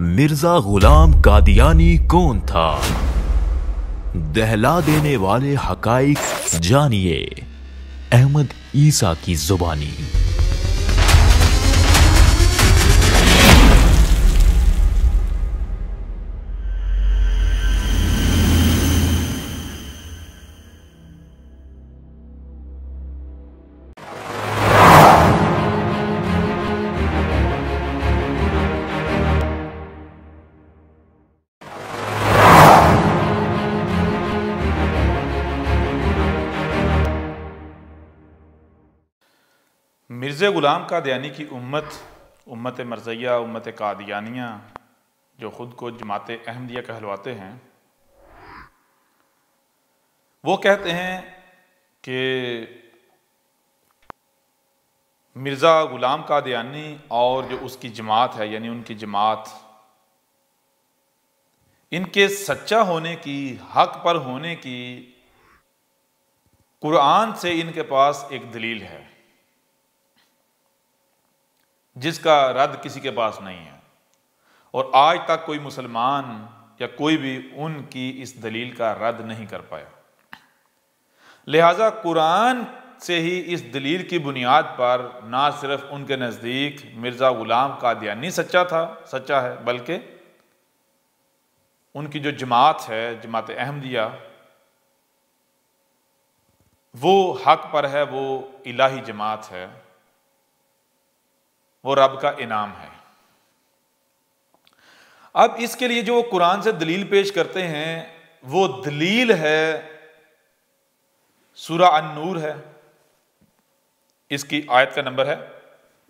مرزا غلام قادیانی کون تھا؟ دہلا دینے والے حقائق جانیے احمد عیسیٰ کی زبانی۔ مرزا غلام قادیانی کی امت مرزیہ، امت قادیانیہ جو خود کو جماعت احمدیہ کہلواتے ہیں، وہ کہتے ہیں کہ مرزا غلام قادیانی اور جو اس کی جماعت ہے، یعنی ان کی جماعت، ان کے سچا ہونے کی، حق پر ہونے کی قرآن سے ان کے پاس ایک دلیل ہے جس کا رد کسی کے پاس نہیں ہے، اور آج تک کوئی مسلمان یا کوئی بھی ان کی اس دلیل کا رد نہیں کر پایا۔ لہٰذا قرآن سے ہی اس دلیل کی بنیاد پر نہ صرف ان کے نزدیک مرزا غلام قادیانی سچا ہے، بلکہ ان کی جو جماعت ہے، جماعت احمدیہ، وہ حق پر ہے، وہ الہی جماعت ہے، وہ رب کا انعام ہے۔ اب اس کے لیے جو وہ قرآن سے دلیل پیش کرتے ہیں، وہ دلیل ہے سورہ النور ہے، اس کی آیت کا نمبر ہے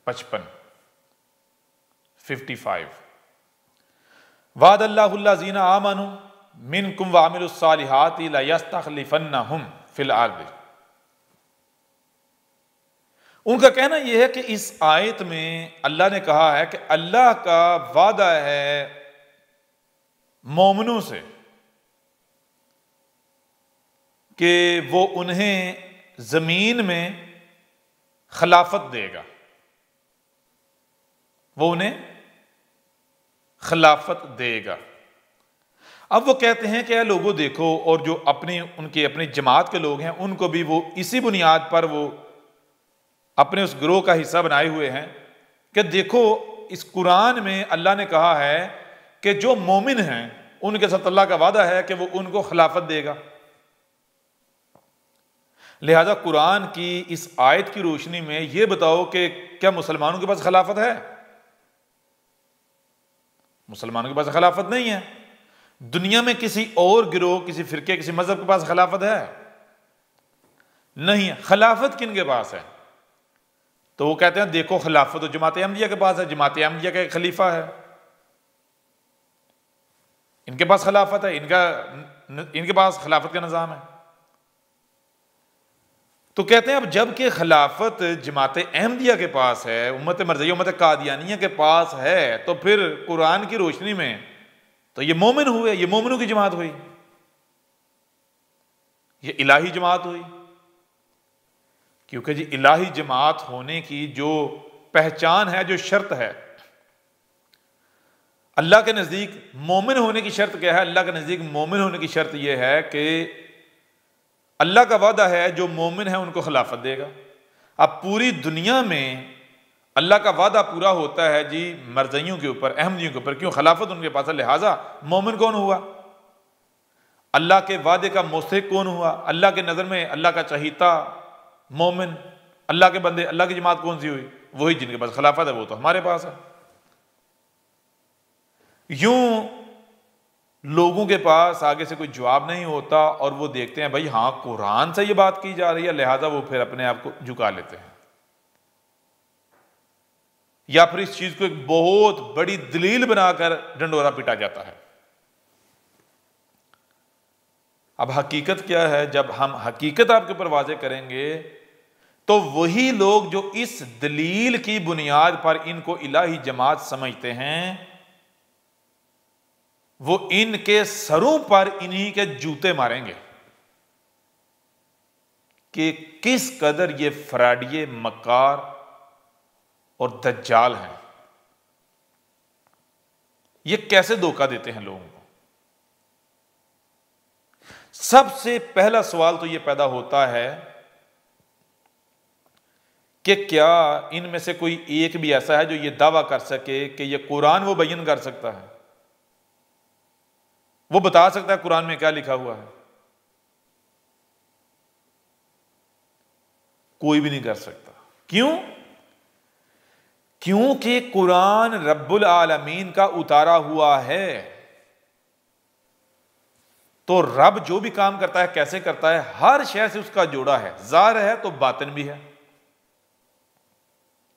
55 وعد اللہ الذین آمنوا منکم وعملوا الصالحات لیستخلفنہم فی الارض۔ ان کا کہنا یہ ہے کہ اس آیت میں اللہ نے کہا ہے کہ اللہ کا وعدہ ہے مومنوں سے کہ وہ انہیں زمین میں خلافت دے گا، وہ انہیں خلافت دے گا۔ اب وہ کہتے ہیں کہ اے لوگوں دیکھو، اور جو ان کی اپنی جماعت کے لوگ ہیں، ان کو بھی وہ اسی بنیاد پر وہ اپنے اس گروہ کا حصہ بنائے ہوئے ہیں کہ دیکھو اس قرآن میں اللہ نے کہا ہے کہ جو مومن ہیں ان کے ساتھ اللہ کا وعدہ ہے کہ وہ ان کو خلافت دے گا۔ لہذا قرآن کی اس آیت کی روشنی میں یہ بتاؤ کہ کیا مسلمانوں کے پاس خلافت ہے؟ مسلمانوں کے پاس خلافت نہیں ہے۔ دنیا میں کسی اور گروہ، کسی فرقے، کسی مذہب کے پاس خلافت ہے؟ نہیں ہے۔ خلافت کن کے پاس ہے؟ تو وہ کہتے ہیں دیکھو خلافت تو جماعت احمدیہ کے پاس ہے، جماعت احمدیہ کا ایک خلیفہ ہے، ان کے پاس خلافت ہے، ان کے پاس خلافت کا نظام ہے۔ تو کہتے ہیں اب جب کہ خلافت جماعت احمدیہ کے پاس ہے، امت مرزیہ، امت قادیانیہ کے پاس ہے، تو پھر قرآن کی روشنی میں تو یہ مومن ہوئے، یہ مومنوں کی جماعت ہوئی، یہ الہی جماعت ہوئی، کیونکہ جی الہی جماعت ہونے کی جو پہچان ہے، جو شرط ہے، اللہ کے نزدیک مومن ہونے کی شرط کیا ہے؟ اللہ کے نزدیک مومن ہونے کی شرط یہ ہے کہ اللہ کا وعدہ ہے جو مومن ہے ان کو خلافت دے گا۔ اب پوری دنیا میں اللہ کا وعدہ پورا ہوتا ہے جی مرزیوں کے اوپر، احمدیوں کے اوپر، کیوں؟ خلافت ان کے پاس ہے۔ لہٰذا مومن کون ہوا؟ اللہ کے وعدے کا مستحق کون ہوا؟ اللہ کے نظر میں اللہ کا چہیتا مومن، اللہ کے بندے، اللہ کی جماعت کون سی ہوئی؟ وہی جن کے پاس خلافت ہے، وہ تو ہمارے پاس ہے۔ یوں لوگوں کے پاس آگے سے کوئی جواب نہیں ہوتا، اور وہ دیکھتے ہیں بھائی ہاں قرآن سے یہ بات کی جا رہی ہے، لہٰذا وہ پھر اپنے آپ کو جھکا لیتے ہیں، یا پھر اس چیز کو ایک بہت بڑی دلیل بنا کر ڈنڈورا پیٹا جاتا ہے۔ اب حقیقت کیا ہے؟ جب ہم حقیقت آپ کے اوپر واضح کریں گے تو وہی لوگ جو اس دلیل کی بنیاد پر ان کو الہی جماعت سمجھتے ہیں، وہ ان کے سروں پر انہی کے جوتے ماریں گے کہ کس قدر یہ فراڈیے، مکار اور دجال ہیں۔ یہ کیسے دھوکہ دیتے ہیں لوگوں کو؟ سب سے پہلا سوال تو یہ پیدا ہوتا ہے کہ کیا ان میں سے کوئی ایک بھی ایسا ہے جو یہ دعویٰ کر سکے کہ یہ قرآن وہ بیان کر سکتا ہے، وہ بتا سکتا ہے قرآن میں کیا لکھا ہوا ہے؟ کوئی بھی نہیں کر سکتا۔ کیوں؟ کیونکہ قرآن رب العالمین کا اتارا ہوا ہے، تو رب جو بھی کام کرتا ہے کیسے کرتا ہے، ہر شے سے اس کا جوڑا ہے، ظاہر ہے تو باطن بھی ہے۔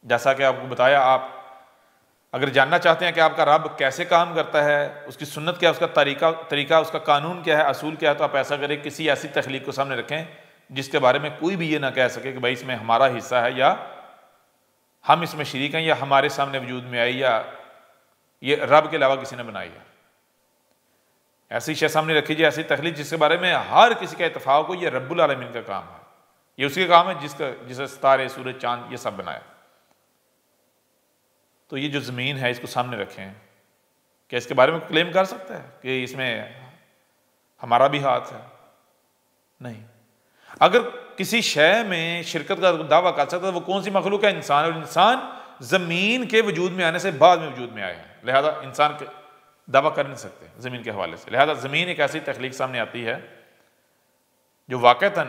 جیسا کہ آپ کو بتایا، آپ اگر جاننا چاہتے ہیں کہ آپ کا رب کیسے کام کرتا ہے، اس کی سنت کیا ہے، اس کا طریقہ اس کا قانون کیا ہے، اصول کیا ہے، تو آپ ایسا کریں، کسی ایسی تخلیق کو سامنے رکھیں جس کے بارے میں کوئی بھی یہ نہ کہہ سکے کہ بھائی اس میں ہمارا حصہ ہے یا ہم اس میں شریک ہیں یا ہمارے سامنے وجود میں آئی یا یہ رب کے علاوہ کسی نے بنائی ہے۔ ایسی شے سامنے رکھی جائے، ایسی تخلیق جس کے بارے میں ہر کسی کا اتفاق ہو، یہ رب العالمین کا کام ہے، یہ اسی کا کام ہے جسے ستارے، سورج، چاند یہ سب بنایا۔ تو یہ جو زمین ہے اس کو سامنے رکھیں، کیا اس کے بارے میں کلیم کر سکتا ہے کہ اس میں ہمارا بھی ہاتھ ہے؟ نہیں۔ اگر کسی شے میں شرکت کا دعویٰ کر سکتا ہے، وہ کون سی مخلوق ہے؟ انسان، اور انسان زمین کے وجود میں آنے سے بعد میں وجود میں آئے ہیں، لہذا انسان کے دعویٰ کر نہیں سکتے زمین کے حوالے سے۔ لہذا زمین ایک ایسی تخلیق سامنے آتی ہے جو واقعتاً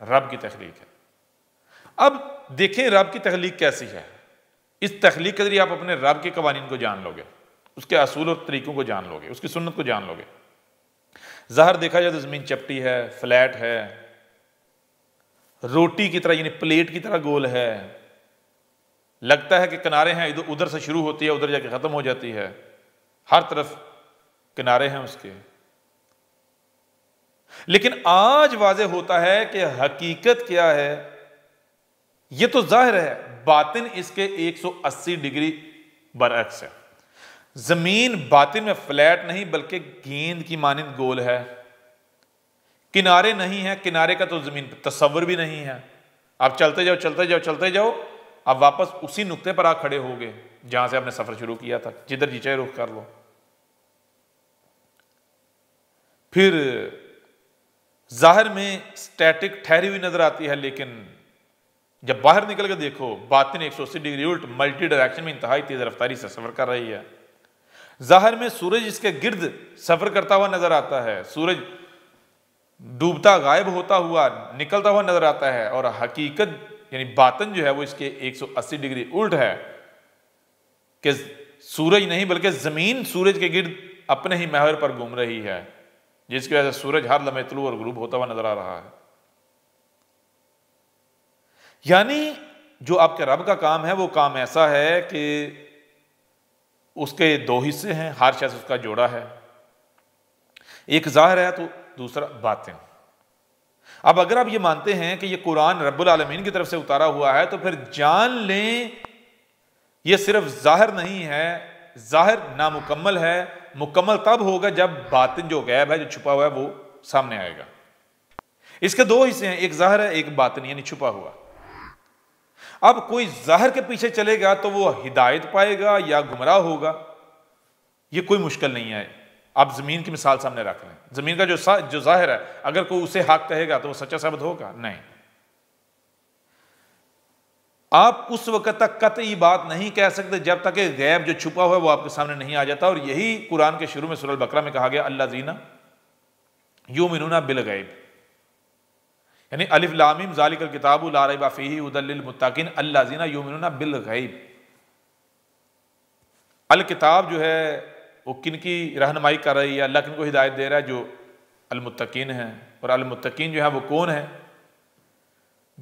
رب کی تخلیق ہے۔ اب دیکھیں رب کی تخلیق کیسی ہے۔ اس تخلیق کے ذریعے آپ اپنے رب کے قوانین کو جان لو گے، اس کے اصول اور طریقوں کو جان لو گے، اس کی سنت کو جان لو گے۔ ظاہر دیکھا جائے تو زمین چپٹی ہے، فلیٹ ہے، روٹی کی طرح یعنی پلیٹ کی طرح گول ہے، لگتا ہے کہ کنارے ہیں، ادھر سے شروع ہوتی ہے ادھر جا کے ختم ہو جاتی ہے، ہر طرف کنارے ہیں اس کے۔ لیکن آج واضح ہوتا ہے کہ حقیقت کیا ہے۔ یہ تو ظاہر ہے، باطن اس کے 180 ڈگری برعکس ہے۔ زمین باطن میں فلیٹ نہیں بلکہ گیند کی مانند گول ہے، کنارے نہیں ہیں، کنارے کا تو زمین پہ تصور بھی نہیں ہے۔ آپ چلتے جاؤ چلتے جاؤ چلتے جاؤ، آپ واپس اسی نقطے پر آ کھڑے ہوگے جہاں سے آپ نے سفر شروع کیا تھا، جدھر جی چاہے رخ کر لو۔ پھر ظاہر میں سٹیٹک ٹھہری ہوئی نظر آتی ہے، لیکن جب باہر نکل کے دیکھو باطن 180 ڈگری الٹ ملٹی ڈائریکشن میں انتہائی تیز رفتاری سے سفر کر رہی ہے۔ ظاہر میں سورج اس کے گرد سفر کرتا ہوا نظر آتا ہے، سورج ڈوبتا غائب ہوتا ہوا نکلتا ہوا نظر آتا ہے، اور حقیقت یعنی باطن جو ہے وہ اس کے 180 ڈگری الٹ ہے کہ سورج نہیں بلکہ زمین سورج کے گرد اپنے ہی محور پر گھوم رہی ہے، جس کی وجہ سے سورج ہر لمحے طلوع اور غروب ہوتا ہوا نظر آ رہا ہے۔ یعنی جو آپ کے رب کا کام ہے وہ کام ایسا ہے کہ اس کے دو حصے ہیں، ہر شخص اس کا جوڑا ہے، ایک ظاہر ہے تو دوسرا باطن۔ اب اگر آپ یہ مانتے ہیں کہ یہ قرآن رب العالمین کی طرف سے اتارا ہوا ہے تو پھر جان لیں یہ صرف ظاہر نہیں ہے، ظاہر نامکمل ہے، مکمل تب ہوگا جب باطن جو غیب ہے، جو چھپا ہوا ہے، وہ سامنے آئے گا۔ اس کے دو حصے ہیں، ایک ظاہر ہے ایک باطن یعنی چھپا ہوا۔ اب کوئی ظاہر کے پیچھے چلے گا تو وہ ہدایت پائے گا یا گمراہ ہوگا، یہ کوئی مشکل نہیں ہے۔ آپ زمین کی مثال سامنے رکھ لیں، زمین کا جو ظاہر ہے اگر کوئی اسے حق کہے گا تو وہ سچا ثابت ہوگا؟ نہیں۔ آپ اس وقت تک قطعی بات نہیں کہہ سکتے جب تک کہ غیب جو چھپا ہوا ہے وہ آپ کے سامنے نہیں آ جاتا، اور یہی قرآن کے شروع میں سورہ البقرہ میں کہا گیا الذین یؤمنون بالغیب، یعنی الف لام میم ذالک الکتاب لا ریب فیہ ھدی للمتقین الذین یؤمنون بالغیب۔ الکتاب جو ہے وہ کن کی رہنمائی کر رہی ہے، اللہ کن کو ہدایت دے رہا ہے؟ جو المتقین ہیں، اور المتقین جو ہے وہ کون ہے؟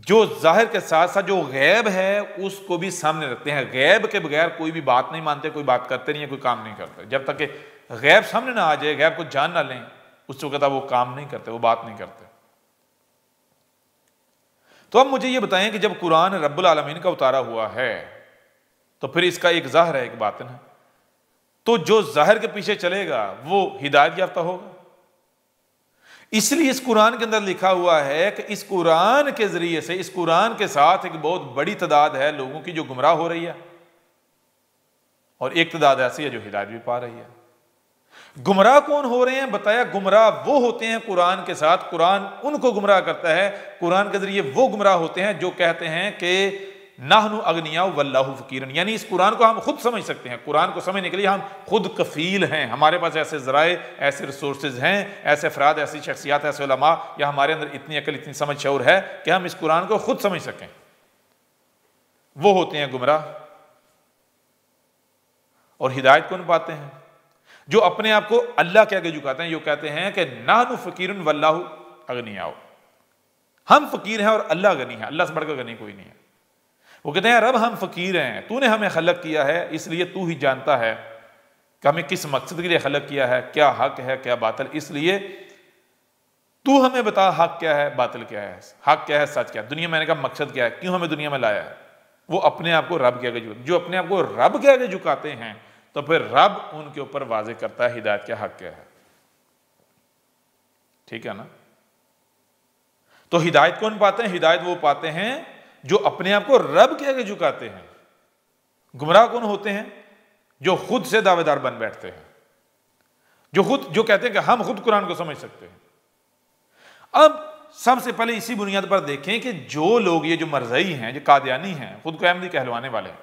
جو ظاہر کے ساتھ ساتھ جو غیب ہے اس کو بھی سامنے رکھتے ہیں، غیب کے بغیر کوئی بھی بات نہیں مانتے، کوئی بات کرتے نہیں ہیں، کوئی کام نہیں کرتے۔ جب تک کہ غیب سامنے نہ آ جائے، غیب کو جان نہ لیں، اس وقت وہ کام نہیں کرتے، وہ بات نہیں کرتے۔ تو اب مجھے یہ بتائیں کہ جب قرآن رب العالمین کا اتارا ہوا ہے تو پھر اس کا ایک ظاہر ہے ایک باطن ہے، تو جو ظاہر کے پیچھے چلے گا وہ ہدایت یافتہ ہوگا۔ اس لیے اس قرآن کے اندر لکھا ہوا ہے کہ اس قرآن کے ذریعے سے، اس قرآن کے ساتھ ایک بہت بڑی تعداد ہے لوگوں کی جو گمراہ ہو رہی ہے، اور ایک تعداد ایسی ہے جو ہدایت بھی پا رہی ہے۔ گمراہ کون ہو رہے ہیں؟ بتایا گمراہ وہ ہوتے ہیں قرآن کے ساتھ، قرآن ان کو گمراہ کرتا ہے، قرآن کے ذریعے وہ گمراہ ہوتے ہیں جو کہتے ہیں کہ نحن اغنیاء واللہ فقیر، یعنی اس قرآن کو ہم خود سمجھ سکتے ہیں، قرآن کو سمجھنے کے لیے ہم خود کفیل ہیں، ہمارے پاس ایسے ذرائع، ایسے ریسورسز ہیں، ایسے افراد، ایسی شخصیات، ایسے علماء، یا ہمارے اندر اتنی عقل، اتنی سمجھ، شعور ہے کہ ہم اس قرآن کو خود سمجھ سکیں۔ وہ ہوتے ہیں گمراہ۔ اور ہدایت کون پاتے ہیں؟ جو اپنے آپ کو اللہ کے آگے جھکاتے ہیں، جو کہتے ہیں کہ نحن فقیر واللہ اغنیاء، ہم فقیر ہیں اور اللہ غنی ہے، اللہ سے بڑھ کر غنی کوئی نہیں ہے۔ وہ کہتے ہیں رب ہم فقیر ہیں، تو نے ہمیں خلق کیا ہے، اس لیے تو ہی جانتا ہے کہ ہمیں کس مقصد کے لیے خلق کیا ہے، کیا حق ہے کیا باطل، اس لیے تو ہمیں بتا حق کیا ہے باطل کیا ہے، حق کیا ہے سچ کیا ہے، دنیا میں نے کہا مقصد کیا ہے، کیوں ہمیں دنیا میں لایا ہے۔ وہ اپنے آپ کو رب کے آگے جھکاتے، جو اپنے آپ کو رب کے آگے جھکاتے ہیں تو پھر رب ان کے اوپر واضح کرتا ہے ہدایت کیا حق کیا ہے۔ ٹھیک ہے نا؟ تو ہدایت کون پاتے ہیں؟ ہدایت وہ پاتے ہیں جو اپنے آپ کو رب کے آگے جھکاتے ہیں۔ گمراہ کون ہوتے ہیں؟ جو خود سے دعوے دار بن بیٹھتے ہیں، جو کہتے ہیں کہ ہم خود قرآن کو سمجھ سکتے ہیں۔ اب سب سے پہلے اسی بنیاد پر دیکھیں کہ جو لوگ یہ جو مرزئی ہیں، جو قادیانی ہیں، خود کو احمدی کہلوانے والے ہیں،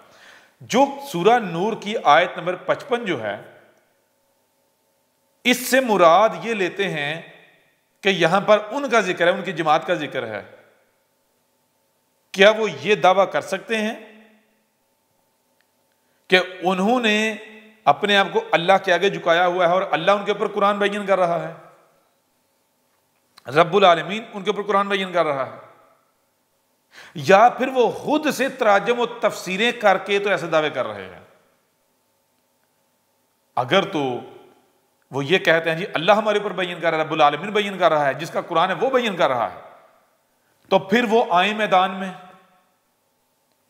جو سورہ نور کی آیت نمبر 55 جو ہے، اس سے مراد یہ لیتے ہیں کہ یہاں پر ان کا ذکر ہے، ان کی جماعت کا ذکر ہے۔ کیا وہ یہ دعویٰ کر سکتے ہیں کہ انہوں نے اپنے آپ کو اللہ کے آگے جھکایا ہوا ہے اور اللہ ان کے اوپر قرآن بیان کر رہا ہے، رب العالمین ان کے اوپر قرآن بیان کر رہا ہے؟ یا پھر وہ خود سے تراجم و تفسیریں کر کے تو ایسے دعوے کر رہے ہیں؟ اگر تو وہ یہ کہتے ہیں جی اللہ ہمارے اوپر بیان کر رہا ہے، رب العالمین بیان کر رہا ہے، جس کا قرآن ہے وہ بیان کر رہا ہے، تو پھر وہ آئیں میدان میں،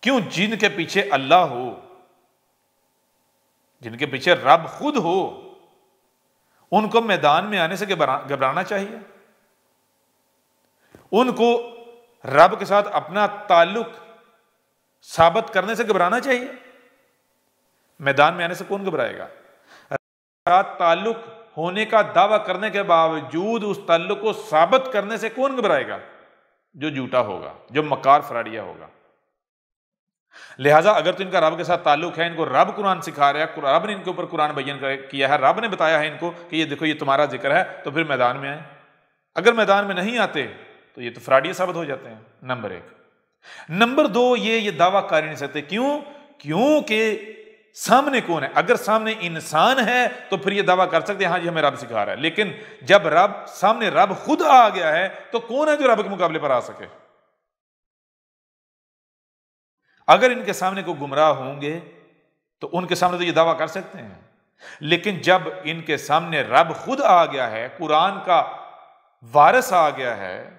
کیوں؟ جن کے پیچھے اللہ ہو، جن کے پیچھے رب خود ہو، ان کو میدان میں آنے سے گھبرانا چاہیے، ان کو رب کے ساتھ اپنا تعلق ثابت کرنے سے گھبرانا چاہیے۔ میدان میں آنے سے کون گھبرائے گا؟ رب کے ساتھ تعلق ہونے کا دعویٰ کرنے کے باوجود اس تعلق کو ثابت کرنے سے کون گھبرائے گا؟ جو جھوٹا ہوگا، جو مکار فراڈیا ہوگا۔ لہٰذا اگر تو ان کا رب کے ساتھ تعلق ہے، ان کو رب قرآن سکھا رہا ہے، رب نے ان کے اوپر قرآن بیان کیا ہے، رب نے بتایا ہے ان کو کہ یہ دیکھو یہ تمہارا ذکر ہے، تو پھر میدان میں آئیں۔ اگر میدان میں نہیں آتے تو یہ تو فراڈیے ثابت ہو جاتے ہیں، نمبر ایک۔ نمبر دو، یہ دعویٰ کر نہیں سکتے، کیونکہ سامنے کون ہے؟ اگر سامنے انسان ہے تو پھر یہ دعویٰ کر سکتے ہیں ہاں جی ہمیں رب سکھا رہا ہے، لیکن جب سامنے رب خود آ گیا ہے تو کون ہے جو رب کے مقابلے پر آ سکے؟ اگر ان کے سامنے کوئی گمراہ ہوں گے تو ان کے سامنے تو یہ دعویٰ کر سکتے ہیں، لیکن جب ان کے سامنے رب خود آ گیا ہے، قرآن کا وارث آ گیا ہے،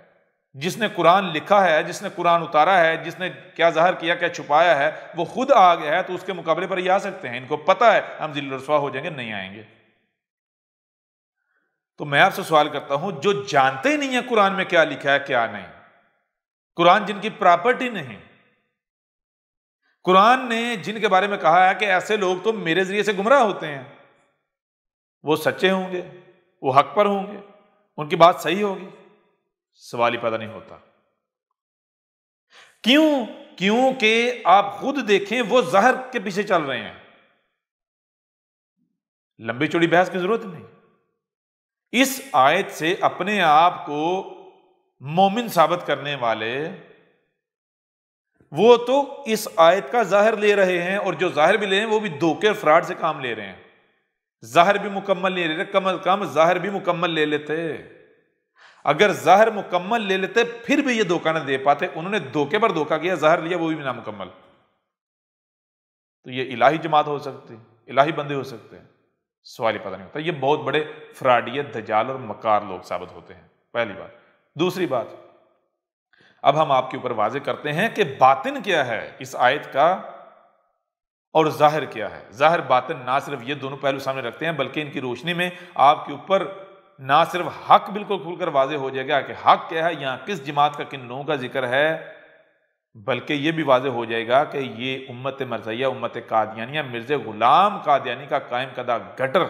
جس نے قرآن لکھا ہے، جس نے قرآن اتارا ہے، جس نے کیا ظاہر کیا کیا چھپایا ہے، وہ خود آ گیا ہے، تو اس کے مقابلے پر یہ آ سکتے ہیں۔ ان کو پتہ ہے ہم ذل رسوا ہو جائیں گے، نہیں آئیں گے۔ تو میں آپ سے سوال کرتا ہوں، جو جانتے ہی نہیں ہیں قرآن میں کیا لکھا ہے کیا نہیں، قرآن جن کی پراپرٹی نہیں، قرآن نے جن کے بارے میں کہا ہے کہ ایسے لوگ تو میرے ذریعے سے گمراہ ہوتے ہیں، وہ سچے ہوں گے، وہ حق پر ہوں گے، ان کی بات صحیح ہوگی؟ سوال ہی پیدا نہیں ہوتا۔ کیونکہ آپ خود دیکھیں وہ ظاہر کے پیچھے چل رہے ہیں، لمبی چوڑی بحث کی ضرورت نہیں۔ اس آیت سے اپنے آپ کو مومن ثابت کرنے والے وہ تو اس آیت کا ظاہر لے رہے ہیں، اور جو ظاہر بھی لے رہے ہیں وہ بھی دھوکے اور فراڈ سے کام لے رہے ہیں۔ ظاہر بھی مکمل لے رہے، کم از کم ظاہر بھی مکمل لے لیتے۔ اگر ظاہر مکمل لے لیتے پھر بھی یہ دھوکہ نہ دے پاتے، انہوں نے دھوکے پر دھوکہ کیا، ظاہر لیا وہ بھی نامکمل۔ تو یہ الہی جماعت ہو سکتی، الہی بندے ہو سکتے ہیں؟ سوال ہی پتہ نہیں ہوتا۔ یہ بہت بڑے فراڈیت، دجال اور مکار لوگ ثابت ہوتے ہیں، پہلی بات۔ دوسری بات، اب ہم آپ کے اوپر واضح کرتے ہیں کہ باطن کیا ہے اس آیت کا اور ظاہر کیا ہے۔ ظاہر باطن نہ صرف یہ دونوں پہلو سامنے رکھتے ہیں، بلکہ ان کی روشنی میں آپ کے اوپر نہ صرف حق بالکل کھل کر واضح ہو جائے گا کہ حق کیا ہے، یہاں کس جماعت کا، کن لوگوں کا ذکر ہے، بلکہ یہ بھی واضح ہو جائے گا کہ یہ امت مرزیہ، امت قادیانیہ، مرزا غلام قادیانی کا قائم کردہ گٹر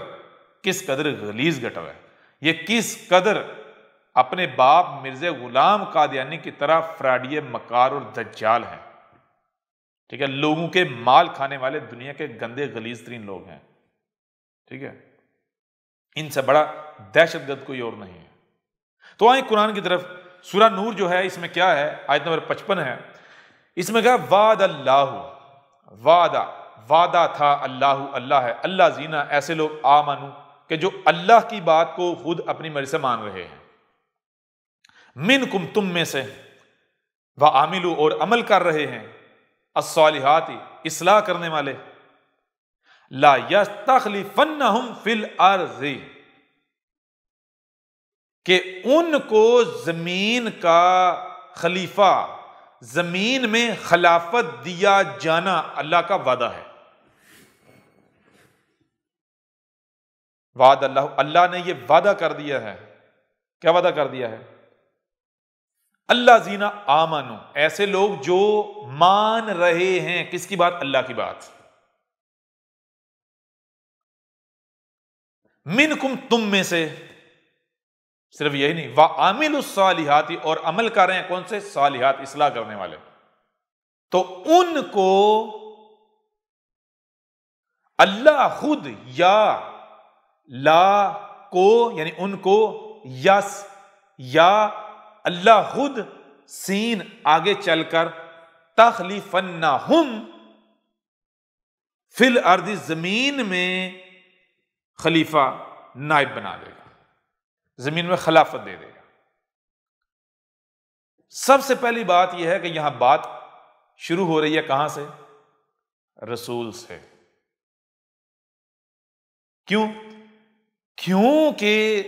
کس قدر غلیظ گٹر ہے، یہ کس قدر اپنے باپ مرزا غلام قادیانی کی طرح فراڈی مکار اور دجال ہیں، ٹھیک ہے، لوگوں کے مال کھانے والے دنیا کے گندے غلیظ ترین لوگ ہیں، ٹھیک ہے، ان سے بڑا دہشت گرد کوئی اور نہیں ہے۔ تو آئیں قرآن کی طرف۔ سورہ نور جو ہے اس میں کیا ہے، آیت نمبر 55 ہے، اس میں کہا وعد اللہ، وعدہ تھا اللہ، اللہ ہے، اللہ زینا ایسے لوگ آمنو کہ جو اللہ کی بات کو خود اپنی مرضی سے مان رہے ہیں، منکم تم میں سے، وعاملوا اور عمل کر رہے ہیں، الصالحات اصلاح کرنے والے، لا یستخلفنہم فی الارض کہ ان کو زمین کا خلیفہ، زمین میں خلافت دیا جانا اللہ کا وعدہ ہے۔ وعد اللہ، اللہ نے یہ وعدہ کر دیا ہے، کیا وعدہ کر دیا ہے؟ اللہ زینا آمنو، ایسے لوگ جو مان رہے ہیں کس کی بات؟ اللہ کی بات۔ منکم تم میں سے، صرف یہی نہیں، وعاملوا الصالحات اور عمل کر رہے ہیں، کون سے؟ صالحات، اصلاح کرنے والے، تو ان کو اللہ خود، یا لا کو یعنی ان کو، یس یا اللہ خود، سین آگے چل کر، تخلیفنہم فی الارض زمین میں خلیفہ، نائب بنا دے گا، زمین میں خلافت دے دے گا۔ سب سے پہلی بات یہ ہے کہ یہاں بات شروع ہو رہی ہے کہاں سے؟ رسول سے۔ کیوں؟ کیونکہ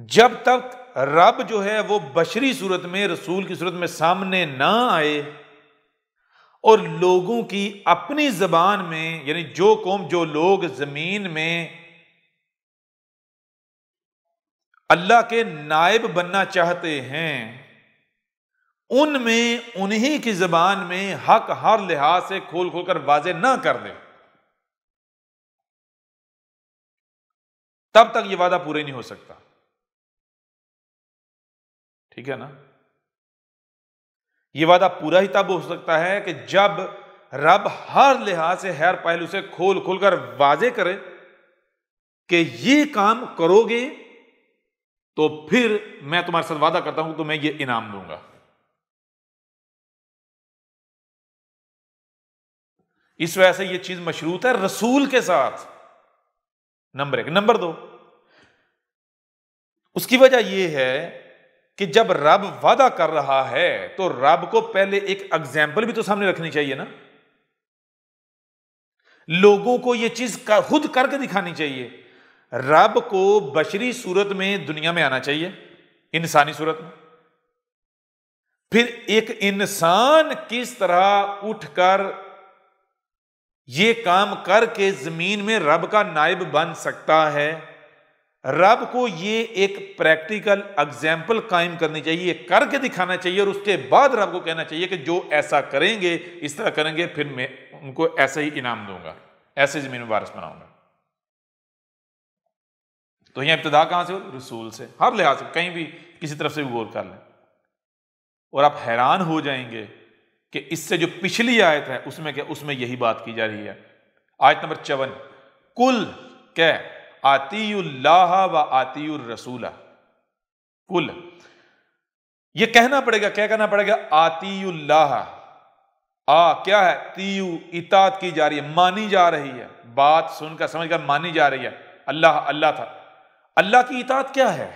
جب تک رب جو ہے وہ بشری صورت میں، رسول کی صورت میں سامنے نہ آئے اور لوگوں کی اپنی زبان میں، یعنی جو قوم، جو لوگ زمین میں اللہ کے نائب بننا چاہتے ہیں، ان میں انہی کی زبان میں حق ہر لحاظ سے کھول کھول کر واضح نہ کر دے، تب تک یہ وعدہ پورا ہی نہیں ہو سکتا، ٹھیک ہے نا؟ یہ وعدہ پورا ہی تب ہو سکتا ہے کہ جب رب ہر لحاظ سے، ہر پہلو سے کھول کھول کر واضح کرے کہ یہ کام کرو گے تو پھر میں تمہارے ساتھ وعدہ کرتا ہوں تو میں یہ انعام دوں گا۔ اس وجہ سے یہ چیز مشروط ہے رسول کے ساتھ، نمبر ایک۔ نمبر دو، اس کی وجہ یہ ہے کہ جب رب وعدہ کر رہا ہے تو رب کو پہلے ایک اگزامپل بھی تو سامنے رکھنی چاہیے نا، لوگوں کو یہ چیز خود کر کے دکھانی چاہیے۔ رب کو بشری صورت میں دنیا میں آنا چاہیے، انسانی صورت میں، پھر ایک انسان کس طرح اٹھ کر یہ کام کر کے زمین میں رب کا نائب بن سکتا ہے، رب کو یہ ایک پریکٹیکل اگزامپل قائم کرنی چاہیے، کر کے دکھانا چاہیے، اور اس کے بعد رب کو کہنا چاہیے کہ جو ایسا کریں گے، اس طرح کریں گے، پھر میں ان کو ایسا ہی انعام دوں گا، ایسے زمین میں وارث بناؤں گا۔ تو یہاں ابتدا کہاں سے ہو؟ رسول سے، ہر لحاظ سے، کہیں بھی کسی طرف سے بھی غور کر لیں، اور آپ حیران ہو جائیں گے کہ اس سے جو پچھلی آیت ہے اس میں کیا، اس میں یہی بات کی جا رہی ہے۔ آیت نمبر 54، کل کہ آتی اللہ و آتی الرسول، کل یہ کہنا پڑے گا، کیا کہنا پڑے گا؟ آتی اللہ، کیا ہے؟ تیو، اطاعت کی جا رہی ہے، مانی جا رہی ہے، بات سن کر سمجھ کر مانی جا رہی ہے۔ اللہ، اللہ تھا، اللہ کی اطاعت کیا ہے؟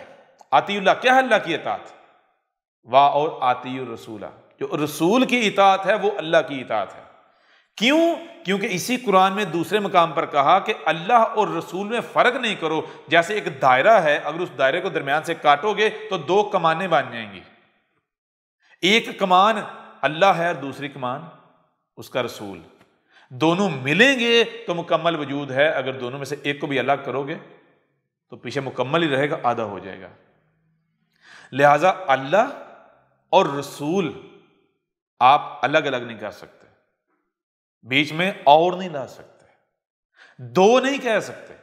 آتی اللہ کیا ہے؟ اللہ کی اطاعت، اور آتی الرسول، جو رسول کی اطاعت ہے وہ اللہ کی اطاعت ہے۔ کیوں؟ کیونکہ اسی قرآن میں دوسرے مقام پر کہا کہ اللہ اور رسول میں فرق نہیں کرو، جیسے ایک دائرہ ہے، اگر اس دائرے کو درمیان سے کاٹو گے تو دو کمانیں بن جائیں گی، ایک کمان اللہ ہے اور دوسری کمان اس کا رسول، دونوں ملیں گے تو مکمل وجود ہے، اگر دونوں میں سے ایک کو بھی الگ کرو گے تو پیچھے مکمل ہی رہے گا، آدھا ہو جائے گا۔ لہذا اللہ اور رسول آپ الگ الگ نہیں کر سکتے، بیچ میں اور نہیں لا سکتے، دو نہیں کہہ سکتے۔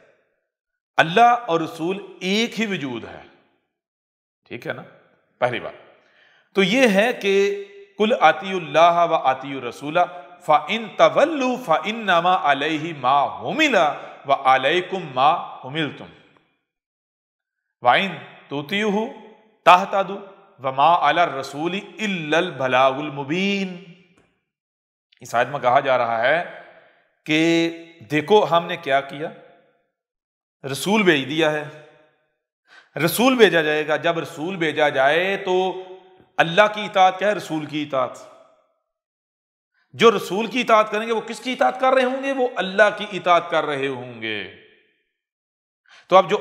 اللہ اور رسول ایک ہی وجود ہے، ٹھیک ہے نا؟ پہلی بات تو یہ ہے کہ قل اطیعوا اللہ و اطیعوا الرسول فإن تولوا فإنما علیہ ما حمل وعلیکم ما حملتم وإن تطیعوہ تہتدوا وما علی الرسول الا البلاغ المبین۔ اس آیت میں کہا جا رہا ہے کہ دیکھو ہم نے کیا کیا، رسول بھیج دیا ہے، رسول بھیجا جائے گا۔ جب رسول بھیجا جائے تو اللہ کی اطاعت کیا ہے؟ رسول کی اطاعت۔ جو رسول کی اطاعت کریں گے وہ کس کی اطاعت کر رہے ہوں گے؟ وہ اللہ کی اطاعت کر رہے ہوں گے۔ تو اب جو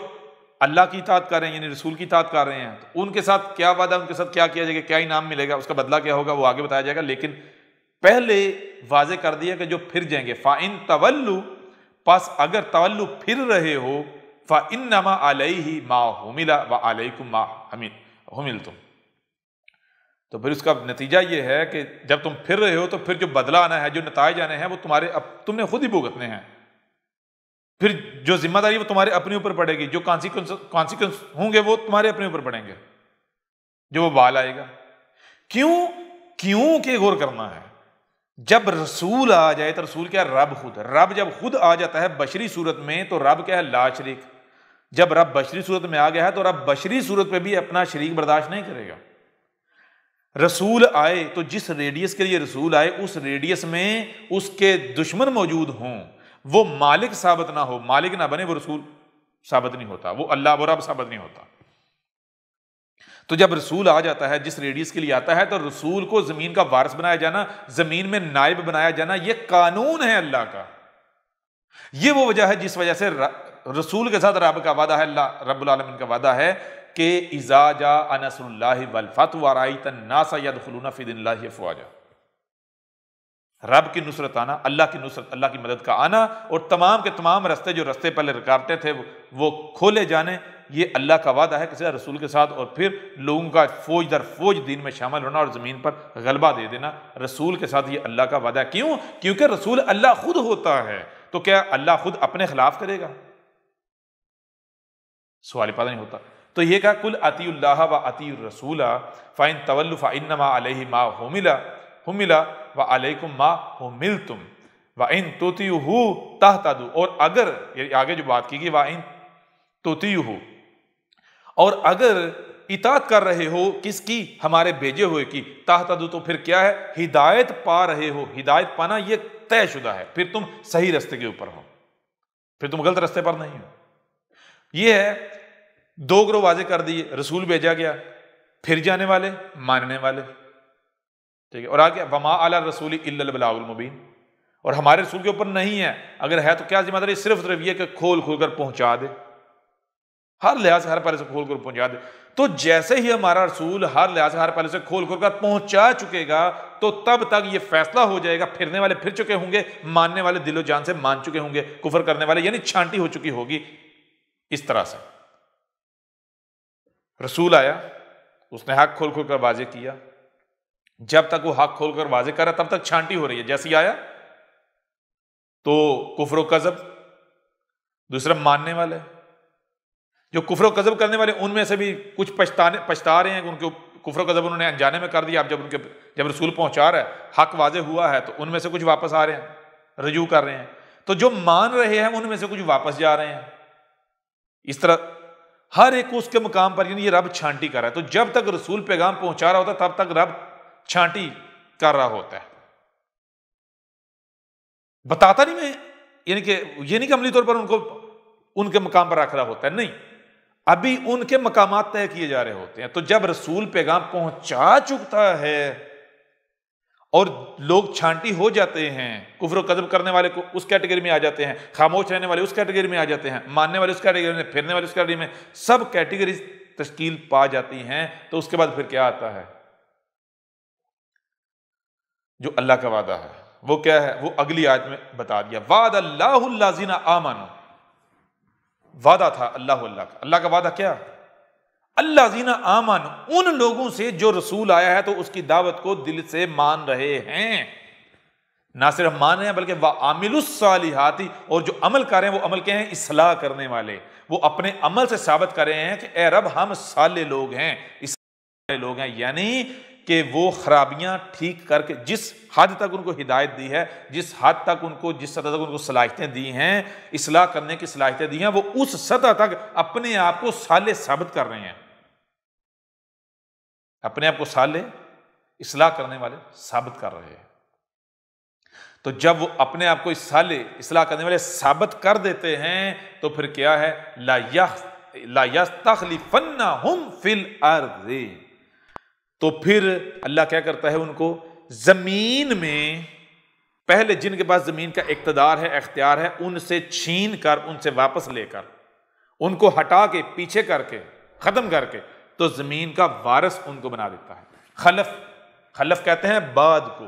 اللہ کی اطاعت کر رہے ہیں یعنی رسول کی اطاعت کر رہے ہیں تو ان کے ساتھ کیا وعدہ، ان کے ساتھ کیا کیا جائے گا، کیا انعام ملے گا، اس کا بدلہ کیا ہوگا، وہ آگے بتایا جائے گا۔ لیکن پہلے واضح کر دیا کہ جو پھر جائیں گے، فَإِن تَوَلُّوا، پس اگر تولو پھر رہے ہو، فَإِنَّمَا عَلَيْهِ مَا حُمِلَ وَعَلَيْكُمْ مَا حُمِلْتُمْ، تو پھر اس کا نتیجہ یہ ہے کہ جب تم پھر رہے ہو تو پھر جو بدلہ آنا ہے، جو نتائج آنے ہیں وہ تم نے خود ہی بھگتنے ہیں۔ پھر جو ذمہ داری وہ تمہارے اپنے اوپر پڑے گی، جو کانسیکوینس ہوں گے وہ تمہارے اپنے اوپر پڑیں گے، جو وہ بال آئے گا۔ کیوں کہ غور کرنا ہے، جب رسول آ جائے تو رسول کیا ہے؟ رب خود ہے۔ رب جب خود آ جاتا ہے بشری صورت میں تو رب کیا ہے؟ لا شریک۔ جب رب بشری صورت میں آ گیا ہے تو رب بشری صورت پہ بھی اپنا شریک برداشت نہیں کرے گا۔ رسول آئے تو جس ریڈیس کے لیے رسول آئے اس ریڈیس میں اس کے دشمن موجود ہوں، وہ مالک ثابت نہ ہو، مالک نہ بنے، وہ رسول ثابت نہیں ہوتا، وہ اللہ وہ رب ثابت نہیں ہوتا۔ تو جب رسول آ جاتا ہے جس ریڈیس کے لیے آتا ہے تو رسول کو زمین کا وارث بنایا جانا، زمین میں نائب بنایا جانا، یہ قانون ہے اللہ کا۔ یہ وہ وجہ ہے جس وجہ سے رسول کے ساتھ رب کا وعدہ ہے، اللہ رب العالمین کا وعدہ ہے کہ اذا جاء نصر اللہ والفتح ورأیت الناس یدخلون فی دین اللہ افواجا، رب کی نصرت آنا، اللہ کی نصرت، اللہ کی مدد کا آنا، اور تمام کے تمام رستے جو رستے پہلے رکاوٹیں تھے وہ کھولے جانے، یہ اللہ کا وعدہ ہے کسی رسول کے ساتھ، اور پھر لوگوں کا فوج در فوج دین میں شامل ہونا اور زمین پر غلبہ دے دینا، رسول کے ساتھ یہ اللہ کا وعدہ ہے۔ کیوں؟ کیونکہ رسول اللہ خود ہوتا ہے، تو کیا اللہ خود اپنے خلاف کرے گا؟ سوال پیدا نہیں ہوتا۔ تو یہ کہا قل اطیعوا اللہ و اطیعوا الرسول فإن تولوا فإنما علیہ ما حمل وعلیکم ما حملتم وإن تطیعوہ تہتدوا، اور اگر آگے جو بات کی گئی وإن تطیعوہ، اور اگر اطاعت کر رہے ہو کس کی؟ ہمارے بھیجے ہوئے کی، تہتدوا تو پھر کیا ہے؟ ہدایت پا رہے ہو۔ ہدایت پانا یہ طے شدہ ہے، پھر تم صحیح راستے کے اوپر ہو، پھر تم غلط راستے پر نہیں ہو۔ یہ ہے دو گروہ واضح کر دیے، رسول بھیجا گیا، پھر جانے والے، ماننے والے، ٹھیک ہے۔ اور آگے وما علی الرسول الا البلاغ المبین، اور ہمارے رسول کے اوپر نہیں ہے، اگر ہے تو کیا ذمہ داری؟ صرف یہ کہ کھول کر پہنچا دے، ہر لحاظ سے ہر پہلے سے کھول کر پہنچا دے۔ تو جیسے ہی ہمارا رسول ہر لحاظ سے ہر پہلے سے کھول کر پہنچا چکے گا تو تب تک یہ فیصلہ ہو جائے گا، پھرنے والے پھر چکے ہوں گے، ماننے والے دل و جان سے مان چکے ہوں گے، کفر کرنے والے یعنی چھانٹی ہو چکی ہوگی۔ اس طرح سے رسول آیا، اس نے حق کھول کر واضح کیا، جب تک وہ حق کھول کر واضح کر رہا تب تک چھانٹی ہو رہی ہے۔ جیسے ہی آیا تو کفر و کذب، دوسرا ماننے والے، جو کفر و کذب کرنے والے ان میں سے بھی کچھ پچھتا رہے ہیں کہ ان کے کفر و کذب انہوں نے انجانے میں کر دیا۔ اب جب رسول پہنچا رہا ہے، حق واضح ہوا ہے، تو ان میں سے کچھ واپس آ رہے ہیں، رجوع کر رہے ہیں۔ تو جو مان رہے ہیں ان میں سے کچھ واپس جا رہے ہیں۔ اس طرح ہر ایک کو اس کے مقام پر، یعنی یہ رب چھانٹی کر رہا ہے۔ تو جب تک رسول پیغام پہنچا رہا ہوتا ہے تب تک رب چھانٹی کر رہا ہوتا ہے، بتاتا نہیں میں، یعنی کہ یہ نہیں کہ عملی طور پر ان کو ان کے مقام پر رکھ رہا ہوتا ہے، نہیں، ابھی ان کے مقامات طے کیے جا رہے ہوتے ہیں۔ تو جب رسول پیغام پہنچا چکتا ہے اور لوگ چھانٹی ہو جاتے ہیں، کفر و کذب کرنے والے کو اس کیٹیگری میں آ جاتے ہیں، خاموش رہنے والے اس کیٹیگری میں آ جاتے ہیں، ماننے والے اس کیٹیگری میں، پھرنے والے اس کیٹیگری میں، سب کیٹیگریز تشکیل پا جاتی ہیں۔ تو اس کے بعد پھر کیا آتا ہے؟ جو اللہ کا وعدہ ہے وہ کیا ہے؟ وہ اگلی آیت میں بتا دیا، وعد اللہ الذین آمنوا، وعدہ تھا اللہ کا۔ اللہ کا وعدہ کیا؟ اللہ زینہ آمن، ان لوگوں سے جو رسول آیا ہے تو اس کی دعوت کو دل سے مان رہے ہیں، نہ صرف مان رہے ہیں بلکہ وَعَامِلُوا الصَّالِحَاتِ، اور جو عمل کر رہے ہیں وہ عمل کیا ہیں؟ اصلاح کرنے والے. وہ اپنے عمل سے ثابت کر رہے ہیں کہ اے رب ہم صالح لوگ ہیں، اصلاح لوگ ہیں، یعنی کہ وہ خرابیاں ٹھیک کر کے جس حد تک ان کو ہدایت دی ہے، جس حد تک ان کو، جس سطح تک ان کو صلاحیتیں دی ہیں، اصلاح کرنے کی صلاحیتیں دی ہیں، وہ اس سطح تک اپنے آپ کو صالح ثابت کر رہے ہیں، اپنے آپ کو صالح اصلاح کرنے والے ثابت کر رہے ہیں. تو جب وہ اپنے آپ کو صالح اصلاح کرنے والے ثابت کر دیتے ہیں تو پھر کیا ہے؟ لا یستخلفنہم فی الارض، تو پھر اللہ کیا کرتا ہے؟ ان کو زمین میں، پہلے جن کے پاس زمین کا اقتدار ہے، اختیار ہے، ان سے چھین کر، ان سے واپس لے کر، ان کو ہٹا کے، پیچھے کر کے، ختم کر کے، تو زمین کا وارث ان کو بنا دیتا ہے. خلف کہتے ہیں بعد کو.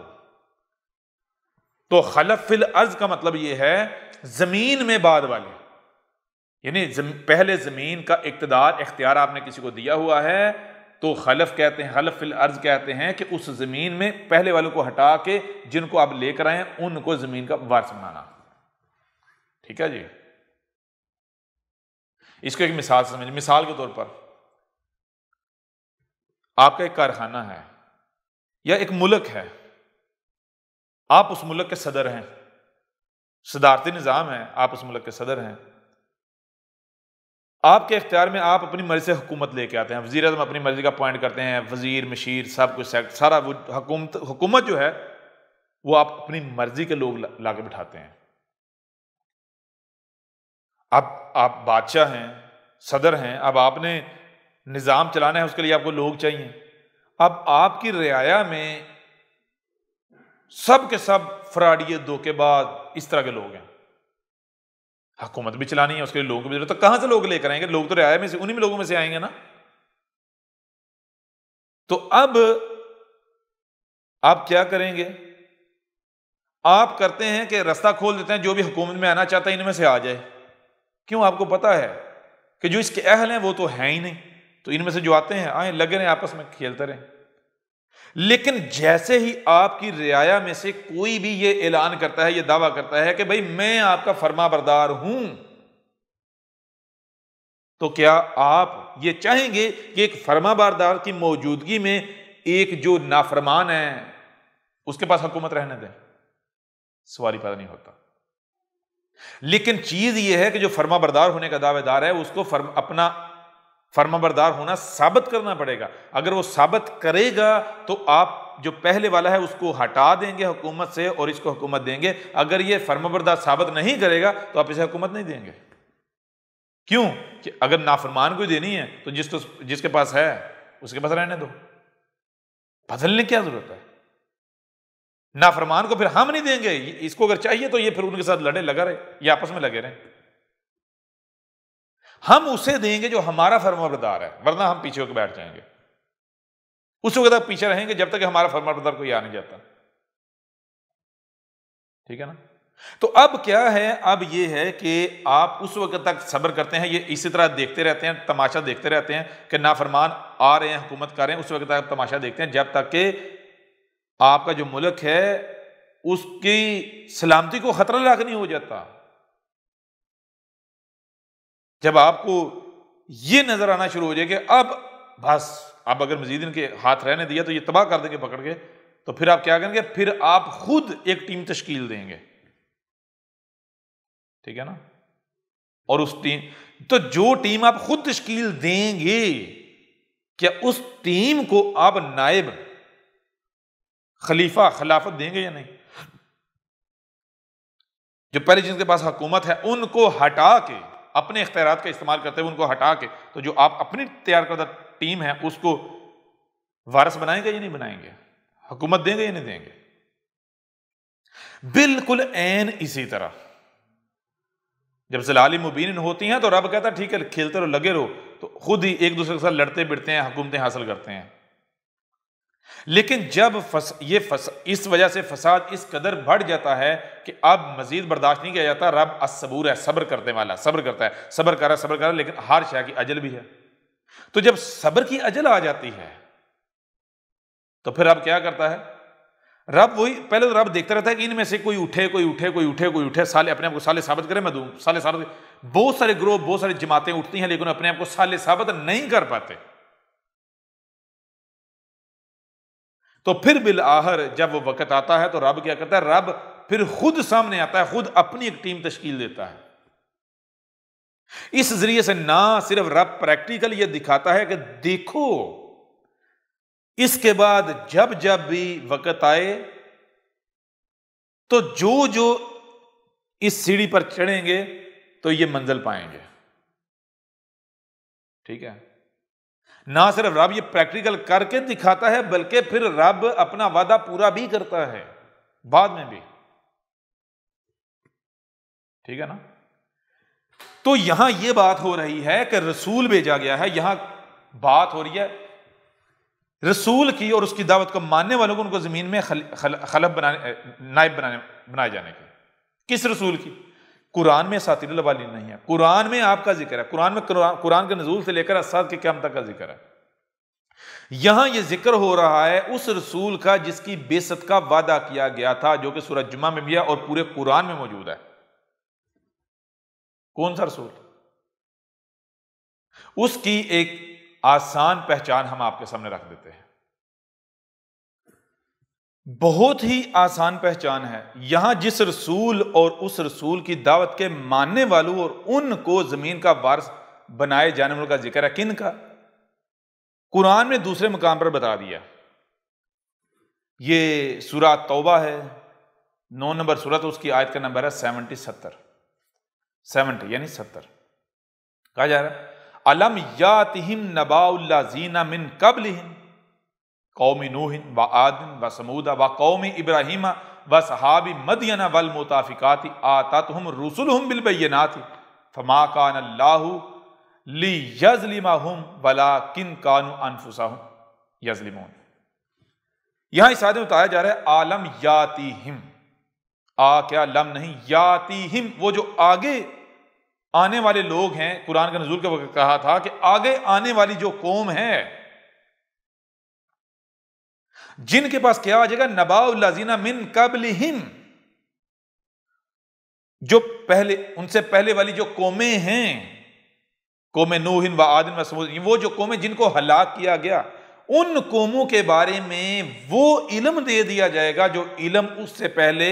تو خلف فی الارض کا مطلب یہ ہے زمین میں بعد والے، یعنی پہلے زمین کا اقتدار، اختیار آپ نے کسی کو دیا ہوا ہے تو خلف کہتے ہیں، خلف فی الارض کہتے ہیں کہ اس زمین میں پہلے والوں کو ہٹا کے جن کو آپ لے کر آئے ہیں ان کو زمین کا وارث بنانا. ٹھیک ہے جی. اس کو ایک مثال سمجھ. مثال کے طور پر آپ کا ایک کارخانہ ہے یا ایک ملک ہے، آپ اس ملک کے صدر ہیں، صدارتی نظام ہے، آپ اس ملک کے صدر ہیں. آپ کے اختیار میں آپ اپنی مرضی سے حکومت لے کے آتے ہیں، وزیر اعظم اپنی مرضی کا اپوائنٹ کرتے ہیں، وزیر، مشیر، سب کچھ، سارا وہ حکومت جو ہے وہ آپ اپنی مرضی کے لوگ لا کے بٹھاتے ہیں. اب آپ بادشاہ ہیں، صدر ہیں، اب آپ نے نظام چلانا ہے، اس کے لیے آپ کو لوگ چاہیے. اب آپ کی رعایا میں سب کے سب فراڈیے، دھوکے باز، اس طرح کے لوگ ہیں. حکومت بھی چلانی ہے، اس کے لیے لوگوں کی بھی ضرورت. تو کہاں سے لوگ لے کر آئیں گے؟ لوگ تو رعایا میں سے انہی میں لوگوں میں سے آئیں گے نا. تو اب آپ کیا کریں گے؟ آپ کرتے ہیں کہ رستہ کھول دیتے ہیں، جو بھی حکومت میں آنا چاہتا ہے ان میں سے آ جائے. کیوں؟ آپ کو پتا ہے کہ جو اس کے اہل ہیں وہ تو ہیں ہی نہیں، تو ان میں سے جو آتے ہیں آئیں، لگے رہیں، آپس میں کھیلتے رہیں. لیکن جیسے ہی آپ کی رعایا میں سے کوئی بھی یہ اعلان کرتا ہے، یہ دعویٰ کرتا ہے کہ بھئی میں آپ کا فرما بردار ہوں، تو کیا آپ یہ چاہیں گے کہ ایک فرما بردار کی موجودگی میں ایک جو نافرمان ہے اس کے پاس حکومت رہنے دیں؟ سوال ہی پیدا نہیں ہوتا. لیکن چیز یہ ہے کہ جو فرما بردار ہونے کا دعوے دار ہے اس کو اپنا فرما بردار ہونا ثابت کرنا پڑے گا. اگر وہ ثابت کرے گا تو آپ جو پہلے والا ہے اس کو ہٹا دیں گے حکومت سے اور اس کو حکومت دیں گے. اگر یہ فرما بردار ثابت نہیں کرے گا تو آپ اسے حکومت نہیں دیں گے. کیوں؟ کہ اگر نافرمان کو دینی ہے تو جس کے پاس ہے اس کے پاس رہنے دو، بدلنے کی کیا ضرورت ہے؟ نافرمان کو پھر ہم نہیں دیں گے، اس کو اگر چاہیے تو یہ پھر ان کے ساتھ لڑے، لگا رہے، یہ آپس میں لگے رہے. ہم اسے دیں گے جو ہمارا فرما بردار ہے، ورنہ ہم پیچھے ہو کے بیٹھ جائیں گے. اس وقت تک پیچھے رہیں گے جب تک کہ ہمارا فرما بردار کوئی آ نہیں جاتا. ٹھیک ہے نا؟ تو اب کیا ہے؟ اب یہ ہے کہ آپ اس وقت تک صبر کرتے ہیں، یہ اسی طرح دیکھتے رہتے ہیں، تماشا دیکھتے رہتے ہیں کہ نافرمان آ رہے ہیں، حکومت کر رہے ہیں، اس وقت تک تماشا دیکھتے ہیں جب تک کہ آپ کا جو ملک ہے اس کی سلامتی کو خطرہ لاحق نہیں ہو جاتا. جب آپ کو یہ نظر آنا شروع ہو جائے کہ اب بس، اب اگر مزید ان کے ہاتھ رہنے دیا تو یہ تباہ کر دیں گے پکڑ کے، تو پھر آپ کیا کریں گے؟ پھر آپ خود ایک ٹیم تشکیل دیں گے. ٹھیک ہے نا؟ اور اس ٹیم، تو جو ٹیم آپ خود تشکیل دیں گے، کیا اس ٹیم کو آپ نائب، خلیفہ، خلافت دیں گے یا نہیں؟ جو پہلے جن کے پاس حکومت ہے ان کو ہٹا کے، اپنے اختیارات کا استعمال کرتے ہوئے ان کو ہٹا کے، تو جو آپ اپنی تیار کردہ ٹیم ہے اس کو وارث بنائیں گے یا نہیں بنائیں گے؟ حکومت دیں گے یا نہیں دیں گے؟ بالکل عین اسی طرح جب زلال مبین ہوتی ہیں تو رب کہتا ہے ٹھیک ہے کھیلتے رہو، لگے رہو، تو خود ہی ایک دوسرے کے ساتھ لڑتے بڑھتے ہیں، حکومتیں حاصل کرتے ہیں. لیکن جب اس وجہ سے فساد اس قدر بڑھ جاتا ہے کہ اب مزید برداشت نہیں کیا جاتا، رب الصبور ہے، صبر کرنے والا، صبر کرتا ہے، صبر کر رہا ہے، لیکن ہر شے کی اجل بھی ہے. تو جب صبر کی اجل آ جاتی ہے تو پھر رب کیا کرتا ہے؟ رب وہی پہلے تو رب دیکھتا رہتا ہے کہ ان میں سے کوئی اٹھے سالے اپنے آپ کو سالے ثابت کرے، میں دوں سالے ثابت۔ بہت سارے گروہ، بہت ساری جماعتیں اٹھتی ہیں لیکن اپنے آپ کو سالے ثابت نہیں کر پاتے۔ تو پھر بالآخر جب وہ وقت آتا ہے تو رب کیا کرتا ہے؟ رب پھر خود سامنے آتا ہے، خود اپنی ایک ٹیم تشکیل دیتا ہے۔ اس ذریعے سے نہ صرف رب پریکٹیکل یہ دکھاتا ہے کہ دیکھو اس کے بعد جب جب بھی وقت آئے تو جو اس سیڑھی پر چڑھیں گے تو یہ منزل پائیں گے، ٹھیک ہے؟ نہ صرف رب یہ پریکٹیکل کر کے دکھاتا ہے بلکہ پھر رب اپنا وعدہ پورا بھی کرتا ہے بعد میں بھی، ٹھیک ہے نا؟ تو یہاں یہ بات ہو رہی ہے کہ رسول بھیجا گیا ہے، یہاں بات ہو رہی ہے رسول کی اور اس کی دعوت کو ماننے والوں کو ان کو زمین میں خلف بنانے، نائب بنائے جانے کی۔ کس رسول کی؟ قرآن میں اساطیر الاولین نہیں ہے، قرآن میں آپ کا ذکر ہے، قرآن کے نزول سے لے کر اسات کے قیامت تک کا ذکر ہے۔ یہاں یہ ذکر ہو رہا ہے اس رسول کا جس کی بعثت کا وعدہ کیا گیا تھا، جو کہ سورہ جمعہ میں بھی ہے اور پورے قرآن میں موجود ہے۔ کون سا رسول؟ اس کی ایک آسان پہچان ہم آپ کے سامنے رکھ دیتے ہیں، بہت ہی آسان پہچان ہے۔ یہاں جس رسول اور اس رسول کی دعوت کے ماننے والوں اور ان کو زمین کا وارث بنائے جانے والوں کا ذکر ہے، کن کا؟ قرآن میں دوسرے مقام پر بتا دیا۔ یہ سورہ توبہ ہے، 9 نمبر سورہ، تو اس کی آیت کا نمبر ہے 70 یعنی 70۔ کہا جا رہا ہے الم یاتہم نبأ الذین من قبلہم قوم نوح وعاد وثمود وقوم ابراہیم واصحاب مدین والمؤتفکات آتتہم رسلہم بالبینات فما کان اللہ لیظلمہم ولکن کانوا انفسہم یظلمون۔ یہاں اس آیت میں بتایا جا رہا ہے عالم یاتیہم، کیا لم نہیں، یاتیہم، وہ جو آگے آنے والے لوگ ہیں۔ قرآن کے نزول کے وقت کہا تھا کہ آگے آنے والی جو قوم ہے جن کے پاس کیا آ جائے گا؟ نبأ الذین من قبلہم، جو پہلے ان سے پہلے والی جو قومیں ہیں، قوم نوح و عاد و ثمود، وہ جو قومیں جن کو ہلاک کیا گیا، ان قوموں کے بارے میں وہ علم دے دیا جائے گا جو علم اس سے پہلے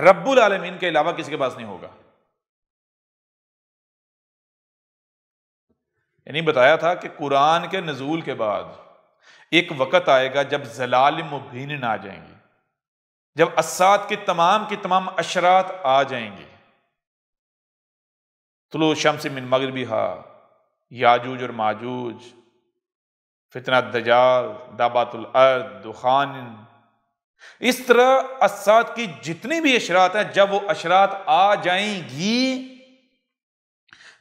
رب العالمین کے علاوہ کسی کے پاس نہیں ہوگا۔ یعنی بتایا تھا کہ قرآن کے نزول کے بعد ایک وقت آئے گا جب ضلال مبین آ جائیں گی، جب اسات کی تمام اشرات آ جائیں گے، طلوع شمس من مغربہا، یاجوج اور ماجوج، فتنہ دجال، دابات الارض، دخان، اس طرح اسات کی جتنی بھی اشرات ہیں، جب وہ اشرات آ جائیں گی،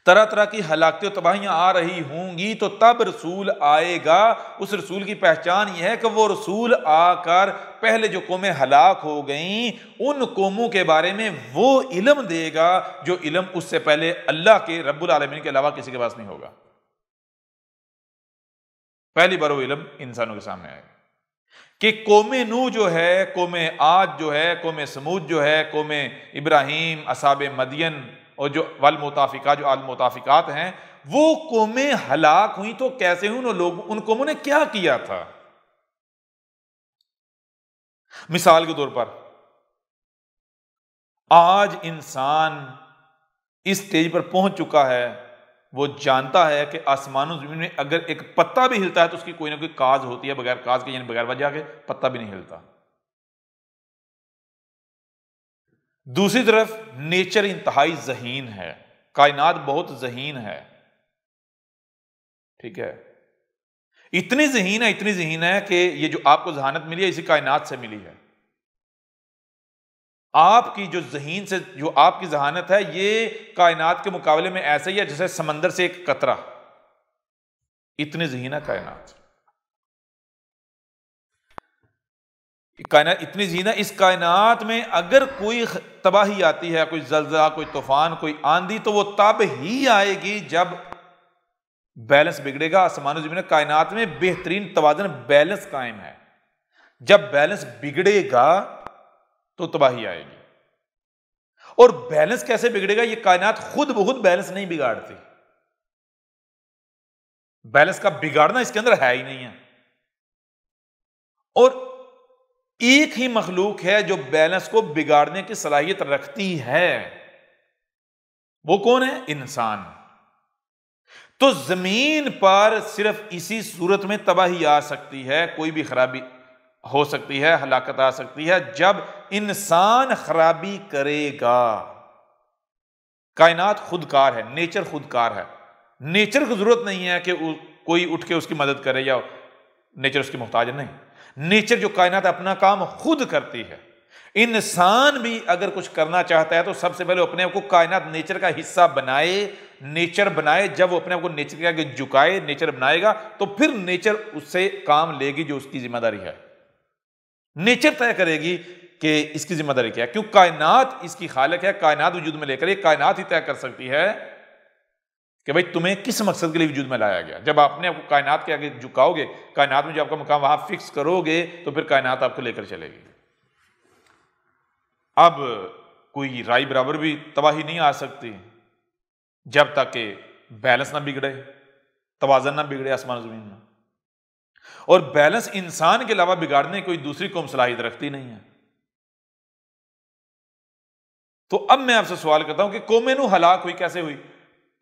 طرح طرح کی ہلاکتیں و تباہیاں آ رہی ہوں گی، تو تب رسول آئے گا۔ اس رسول کی پہچان یہ ہے کہ وہ رسول آ کر پہلے جو قومیں ہلاک ہو گئیں ان قوموں کے بارے میں وہ علم دے گا جو علم اس سے پہلے اللہ کے رب العالمین کے علاوہ کسی کے پاس نہیں ہوگا۔ پہلی بار وہ علم انسانوں کے سامنے آئے گا کہ قوم نوح جو ہے، قوم عاد جو ہے، قوم سمود جو ہے، قوم ابراہیم، اصحاب مدین اور جو والمؤتفکات، جو المؤتفکات ہیں، وہ قومیں ہلاک ہوئیں تو کیسے ہوئیں؟ ان قوموں نے کیا کیا تھا؟ مثال کے طور پر آج انسان اس سٹیج پر پہنچ چکا ہے، وہ جانتا ہے کہ آسمانوں زمین میں اگر ایک پتا بھی ہلتا ہے تو اس کی کوئی نہ کوئی کاز ہوتی ہے، بغیر کاز کے یعنی بغیر وجہ کے پتا بھی نہیں ہلتا۔ دوسری طرف نیچر انتہائی ذہین ہے، کائنات بہت ذہین ہے، ٹھیک ہے؟ اتنی ذہین ہے کہ یہ جو آپ کو ذہانت ملی ہے اسی کائنات سے ملی ہے۔ آپ کی جو ذہین سے جو آپ کی ذہانت ہے یہ کائنات کے مقابلے میں ایسا ہی ہے جیسے سمندر سے ایک قطرہ، اتنی ذہین ہے کائنات اتنی ذہین ہے۔ اس کائنات میں اگر کوئی تباہی آتی ہے، کوئی زلزلہ، کوئی طوفان، کوئی آندھی، تو وہ تب ہی آئے گی جب بیلنس بگڑے گا، آسمان و زمین کائنات میں بہترین توازن بیلنس قائم ہے۔ جب بیلنس بگڑے گا تو تباہی آئے گی۔ اور بیلنس کیسے بگڑے گا؟ یہ کائنات خود بخود بیلنس نہیں بگاڑتی، بیلنس کا بگاڑنا اس کے اندر ہے ہی نہیں ہے۔ اور ایک ہی مخلوق ہے جو بیلنس کو بگاڑنے کی صلاحیت رکھتی ہے، وہ کون ہے؟ انسان۔ تو زمین پر صرف اسی صورت میں تباہی آ سکتی ہے، کوئی بھی خرابی ہو سکتی ہے، ہلاکت آ سکتی ہے، جب انسان خرابی کرے گا۔ کائنات خودکار ہے، نیچر خودکار ہے، نیچر کو ضرورت نہیں ہے کہ کوئی اٹھ کے اس کی مدد کرے یا نیچر اس کی محتاج نہیں۔ نیچر جو کائنات اپنا کام خود کرتی ہے۔ انسان بھی اگر کچھ کرنا چاہتا ہے تو سب سے پہلے اپنے آپ کو کائنات نیچر کا حصہ بنائے، نیچر بنائے۔ جب وہ اپنے آپ کو نیچر کے آگے جھکائے، نیچر بنائے گا تو پھر نیچر اس سے کام لے گی جو اس کی ذمہ داری ہے۔ نیچر طے کرے گی کہ اس کی ذمہ داری کیا ہے، کیوں کائنات اس کی خالق ہے، کائنات وجود میں لے کر، یہ کائنات ہی طے کر سکتی ہے کہ بھائی تمہیں کس مقصد کے لیے وجود میں لایا گیا۔ جب آپ اپنے آپ کو کائنات کے آگے جھکاؤ گے، کائنات میں جو آپ کا مقام وہاں فکس کرو گے تو پھر کائنات آپ کو لے کر چلے گی۔ اب کوئی رائے برابر بھی تباہی نہیں آ سکتی جب تک کہ بیلنس نہ بگڑے، توازن نہ بگڑے آسمان و زمین میں۔ اور بیلنس انسان کے علاوہ بگاڑنے کوئی دوسری قوم صلاحیت رکھتی نہیں ہے۔ تو اب میں آپ سے سوال کرتا ہوں کہ قوم نوح ہلاک ہوئی کیسے ہوئی؟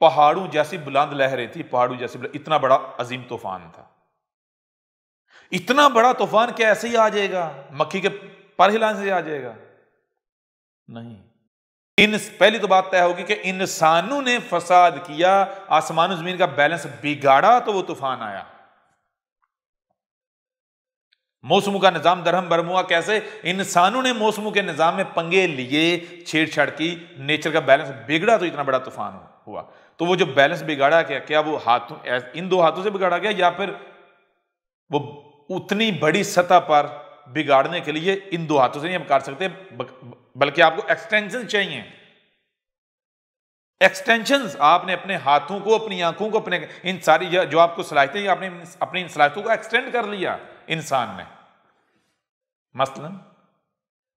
پہاڑوں جیسی بلند لہریں تھی، پہاڑوں جیسی اتنا بڑا عظیم طوفان تھا۔ اتنا بڑا طوفان کیا ایسے ہی آ جائے گا؟ مکھی کے پر ہلانے سے آ جائے گا؟ نہیں۔ پہلی تو بات طے ہوگی کہ انسانوں نے فساد کیا، آسمان و زمین کا بیلنس بگاڑا تو وہ طوفان آیا۔ موسموں کا نظام درہم برہم ہوا کیسے؟ انسانوں نے موسموں کے نظام میں پنگے لیے، چھیڑ چھاڑ کی، نیچر کا بیلنس بگڑا تو اتنا بڑا طوفان ہوا۔ تو وہ جو بیلنس بگاڑا کیا وہ ہاتھوں، ان دو ہاتھوں سے بگاڑا گیا یا پھر وہ اتنی بڑی سطح پر بگاڑنے کے لیے ان دو ہاتھوں سے نہیں ہم کر سکتے، بلکہ آپ کو ایکسٹینشن چاہیے۔ ایکسٹینشنز آپ نے اپنے ہاتھوں کو، اپنی آنکھوں کو، اپنے ان ساری جو آپ کو صلاحیتیں، آپ نے اپنی ان صلاحیتوں کو ایکسٹینڈ کر لیا انسان نے۔ مثلا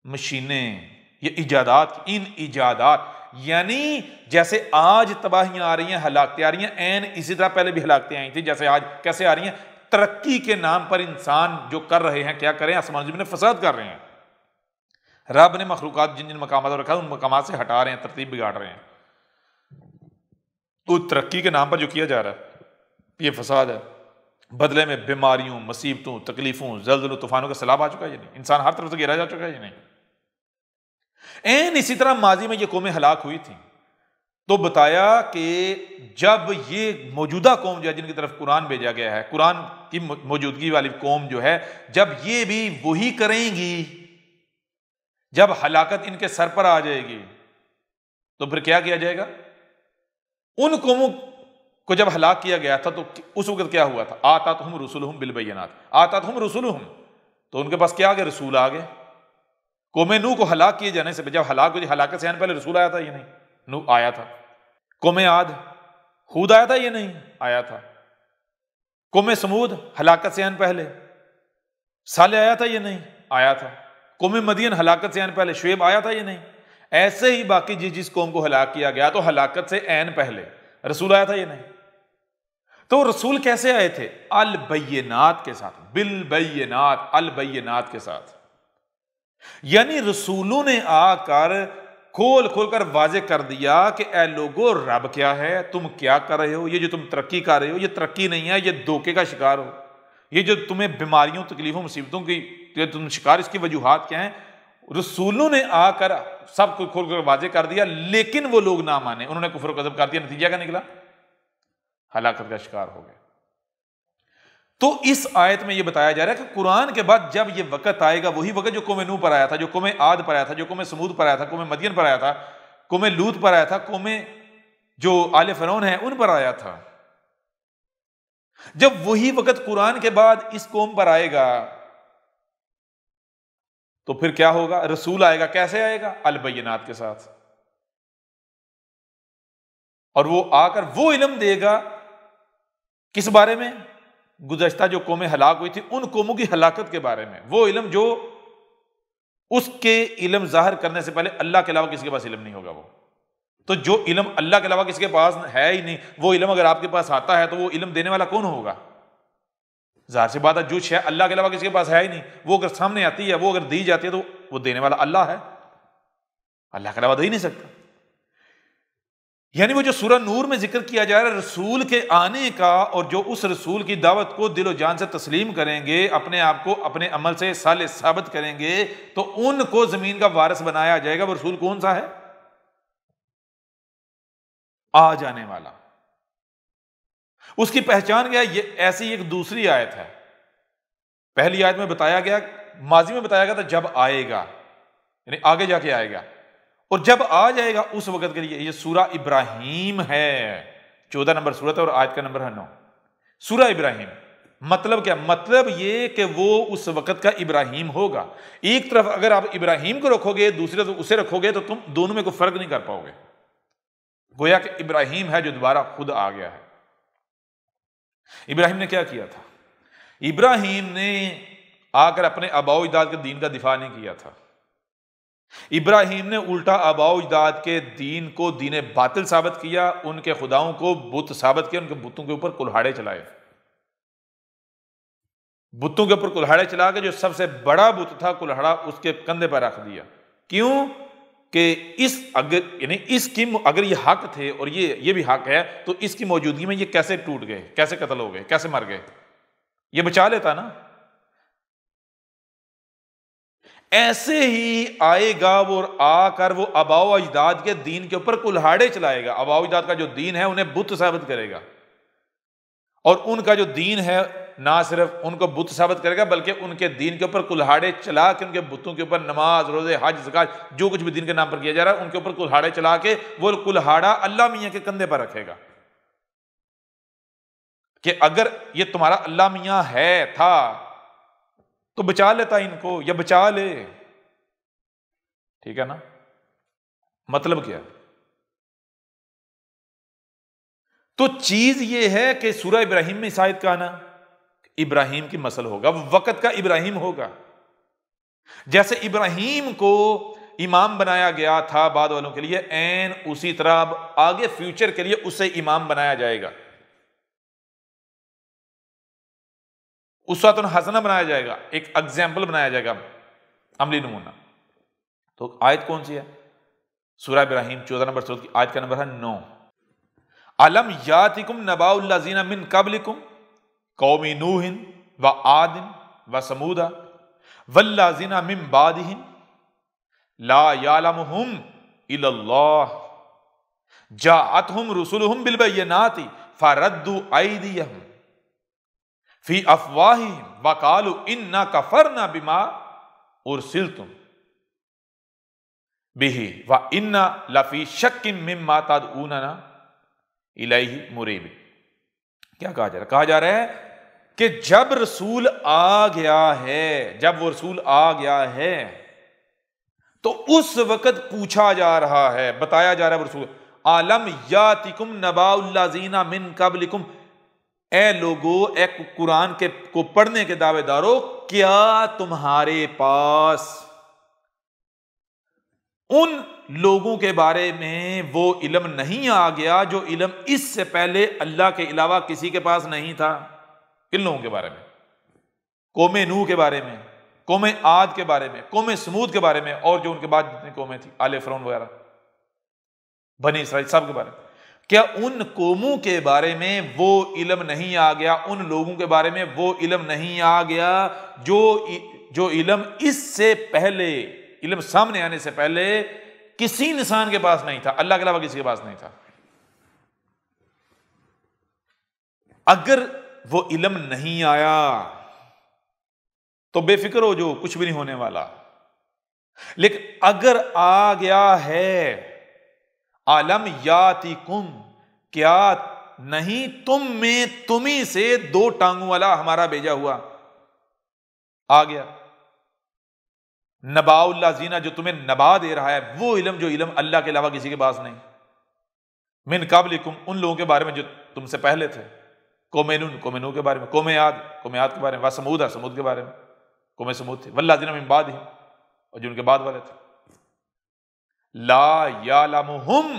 مشینیں، یہ ایجادات، ان ایجادات یعنی جیسے آج تباہیاں آ رہی ہیں، ہلاکتیں آ رہی ہیں، این اسی طرح پہلے بھی ہلاکتیں آئی تھیں۔ جیسے آج کیسے آ رہی ہیں؟ ترقی کے نام پر انسان جو کر رہے ہیں، کیا کریں؟ آسمان زمین میں فساد کر رہے ہیں۔ رب نے مخلوقات جن جن مقامات پر رکھا ہے ان مقامات سے ہٹا رہے ہیں، ترتیب بگاڑ رہے ہیں۔ تو ترقی کے نام پر جو کیا جا رہا ہے یہ فساد ہے، بدلے میں بیماریوں، مصیبتوں، تکلیفوں، زلزلوں، طوفانوں کا سیلاب آ چکا ہے یا نہیں؟ انسان ہر طرف سے گھیرا جا چکا ہے یا نہیں؟ اسی طرح ماضی میں یہ قومیں ہلاک ہوئی تھیں تو بتایا کہ جب یہ موجودہ قوم جو ہے جن کی طرف قرآن بھیجا گیا ہے، قرآن کی موجودگی والی قوم جو ہے، جب یہ بھی وہی کریں گی، جب ہلاکت ان کے سر پر آ جائے گی تو پھر کیا کیا جائے گا؟ ان قوموں کو جب ہلاک کیا گیا تھا تو اس وقت کیا ہوا تھا؟ آتاتہم رسولہم بالبینات، آتاتہم رسولہم، تو ان کے پاس کیا آ گئے؟ رسول آ گئے۔ قوم نوح کو ہلاک کیے جانے سے جب ہلاکت سے پہلے رسول آیا تھا یا نہیں؟ نوح آیا تھا۔ قوم عاد، ہود آیا تھا یا نہیں؟ آیا تھا۔ قوم سمود ہلاکت سے پہلے صالح آیا تھا یا نہیں؟ آیا تھا۔ قوم مدین ہلاکت سے پہلے شعیب آیا تھا یا نہیں؟ ایسے ہی باقی جس قوم کو ہلاک کیا گیا تو ہلاکت سے پہلے رسول آیا تھا یا نہیں؟ تو رسول کیسے آئے تھے؟ البینات کے ساتھ، بالبینات، البینات کے ساتھ، یعنی رسولوں نے آ کر کھول کر واضح کر دیا کہ اے لوگو رب کیا ہے، تم کیا کر رہے ہو، یہ جو تم ترقی کر رہے ہو یہ ترقی نہیں ہے، یہ دھوکے کا شکار ہو، یہ جو تمہیں بیماریوں، تکلیفوں، مصیبتوں کی تم شکار، اس کی وجوہات کیا ہیں؟ رسولوں نے آ کر سب کو کھول کر واضح کر دیا، لیکن وہ لوگ نہ مانے، انہوں نے کفر و غضب کر دیا، نتیجہ کیا نکلا؟ ہلاکت کا شکار ہو گئے۔ تو اس آیت میں یہ بتایا جا رہا ہے کہ قرآن کے بعد جب یہ وقت آئے گا، وہی وقت جو قوم نوح پر آیا تھا، جو قوم عاد پر آیا تھا، جو قوم سمود پر آیا تھا، قوم مدین پر آیا تھا، قوم لوط پر آیا تھا، قوم جو آل فرعون ہے ان پر آیا تھا، جب وہی وقت قرآن کے بعد اس قوم پر آئے گا تو پھر کیا ہوگا؟ رسول آئے گا، کیسے آئے گا؟ البینات کے ساتھ، اور وہ آ کر وہ علم دے گا کس بارے میں؟ گزشتہ جو قومیں ہلاک ہوئی تھی ان قوموں کی ہلاکت کے بارے میں، وہ علم جو اس کے علم ظاہر کرنے سے پہلے اللہ کے علاوہ کسی کے پاس علم نہیں ہوگا۔ وہ تو جو علم اللہ کے علاوہ کسی کے پاس ہے ہی نہیں، وہ علم اگر آپ کے پاس آتا ہے تو وہ علم دینے والا کون ہوگا؟ ظاہر سی بات ہے، جو شے اللہ کے علاوہ کسی کے پاس ہے ہی نہیں، وہ اگر سامنے آتی ہے، وہ اگر دی جاتی ہے تو وہ دینے والا اللہ ہے، اللہ کے علاوہ دے ہی نہیں سکتا۔ یعنی وہ جو سورہ نور میں ذکر کیا جا رہا ہے رسول کے آنے کا، اور جو اس رسول کی دعوت کو دل و جان سے تسلیم کریں گے، اپنے آپ کو اپنے عمل سے صالح ثابت کریں گے، تو ان کو زمین کا وارث بنایا جائے گا۔ وہ رسول کون سا ہے؟ آ جانے والا۔ اس کی پہچان کیا ہے؟ یہ ایسی ایک دوسری آیت ہے۔ پہلی آیت میں بتایا گیا، ماضی میں بتایا گیا تھا جب آئے گا، یعنی آگے جا کے آئے گا، اور جب آ جائے گا اس وقت کے لیے۔ یہ سورہ ابراہیم ہے، 14 نمبر سورت ہے، اور آیت کا نمبر ہے 9۔ سورہ ابراہیم مطلب کیا؟ مطلب یہ کہ وہ اس وقت کا ابراہیم ہوگا۔ ایک طرف اگر آپ ابراہیم کو رکھو گے، دوسری طرف اسے رکھو گے، تو تم دونوں میں کوئی فرق نہیں کر پاؤ گے۔ گویا کہ ابراہیم ہے جو دوبارہ خود آ گیا ہے۔ ابراہیم نے کیا کیا تھا؟ ابراہیم نے آ کر اپنے آباء و اجداد کے دین کا دفاع نہیں کیا تھا۔ ابراہیم نے الٹا آباء و اجداد کے دین کو دین باطل ثابت کیا، ان کے خداؤں کو بت ثابت کیا، ان کے بتوں کے اوپر کلہاڑے چلائے۔ بتوں کے اوپر کلہاڑے چلا کے جو سب سے بڑا بت تھا کلہاڑا اس کے کندھے پر رکھ دیا۔ کیوں؟ کہ اس کی اگر یہ حق تھے اور یہ بھی حق ہے، تو اس کی موجودگی میں یہ کیسے ٹوٹ گئے، کیسے قتل ہو گئے، کیسے مر گئے؟ یہ بچا لیتا نا۔ ایسے ہی آئے گا وہ، آ کر وہ آباء و اجداد کے دین کے اوپر کلہاڑے چلائے گا۔ آباء و اجداد کا جو دین ہے انہیں بت ثابت کرے گا، اور ان کا جو دین ہے نہ صرف ان کو بت ثابت کرے گا بلکہ ان کے دین کے اوپر کلہاڑے چلا کے، ان کے بتوں کے اوپر نماز، روزے، حج، زکات، جو کچھ بھی دین کے نام پر کیا جا رہا ہے ان کے اوپر کلہاڑے چلا کے وہ کلہاڑا اللہ میاں کے کندھے پر رکھے گا کہ اگر یہ تمہارا اللہ میاں ہے تھا تو بچا لیتا ان کو، یا بچا لے۔ ٹھیک ہے نا؟ مطلب کیا؟ تو چیز یہ ہے کہ سورہ ابراہیم میں اس آیت کا آنا ابراہیم کی مسل ہوگا، وقت کا ابراہیم ہوگا۔ جیسے ابراہیم کو امام بنایا گیا تھا بعد والوں کے لیے، عین اسی طرح اب آگے فیوچر کے لیے اسے امام بنایا جائے گا، اسوۃ حسنہ بنایا جائے گا، ایک ایگزامپل بنایا جائے گا، عملی نمونہ۔ تو آیت کون سی ہے؟ سورہ ابراہیم 14 نمبر سورت کی آیت کا نمبر ہے 9۔ الم یاتکم نبأ الذین من قبلکم قوم نوح وعاد وثمود والذین من بعدہم لا یعلمہم الا اللہ جاءتہم رسلہم بالبینات فردوا ایدیہم فی افواہہم وقالوا انا کفرنا بما ارسلتم بہ وانا لفی شک مما تدعوننا الیہ مریب۔ کیا کہا جا رہا ہے؟ کہا جا رہا ہے کہ جب رسول آ گیا ہے، جب وہ رسول آ گیا ہے تو اس وقت پوچھا جا رہا ہے، بتایا جا رہا ہے رسول عالم یاتکم نبأ الذین من قبلکم، اے لوگو، اے قرآن کے کو پڑھنے کے دعوے دارو، کیا تمہارے پاس ان لوگوں کے بارے میں وہ علم نہیں آ گیا جو علم اس سے پہلے اللہ کے علاوہ کسی کے پاس نہیں تھا؟ کن لوگوں کے بارے میں؟ قوم نوح کے بارے میں، قوم عاد کے بارے میں، قوم سمود کے بارے میں، اور جو ان کے بعد جتنی قومیں تھیں، آل فرعون وغیرہ، بنی اسرائیل، سب کے بارے میں۔ کیا ان قوموں کے بارے میں وہ علم نہیں آ گیا؟ ان لوگوں کے بارے میں وہ علم نہیں آ گیا جو علم اس سے پہلے، علم سامنے آنے سے پہلے کسی انسان کے پاس نہیں تھا، اللہ کے علاوہ کسی کے پاس نہیں تھا؟ اگر وہ علم نہیں آیا تو بے فکر ہو جو، کچھ بھی نہیں ہونے والا۔ لیکن اگر آ گیا ہے، عالم یاتکم، کیا نہیں تم میں، تمہیں سے دو ٹانگوں والا ہمارا بھیجا ہوا آ گیا، نبأ الذین، جو تمہیں نبا دے رہا ہے، وہ علم جو علم اللہ کے علاوہ کسی کے پاس نہیں، من قبلکم، ان لوگوں کے بارے میں جو تم سے پہلے تھے، قوم نوح کے بارے میں، قوم عاد کے بارے میں، سمود کے بارے میں، قوم سمود تھے، والذین من بعدہم، اور جو ان کے بعد والے تھے، لا یعلمہم،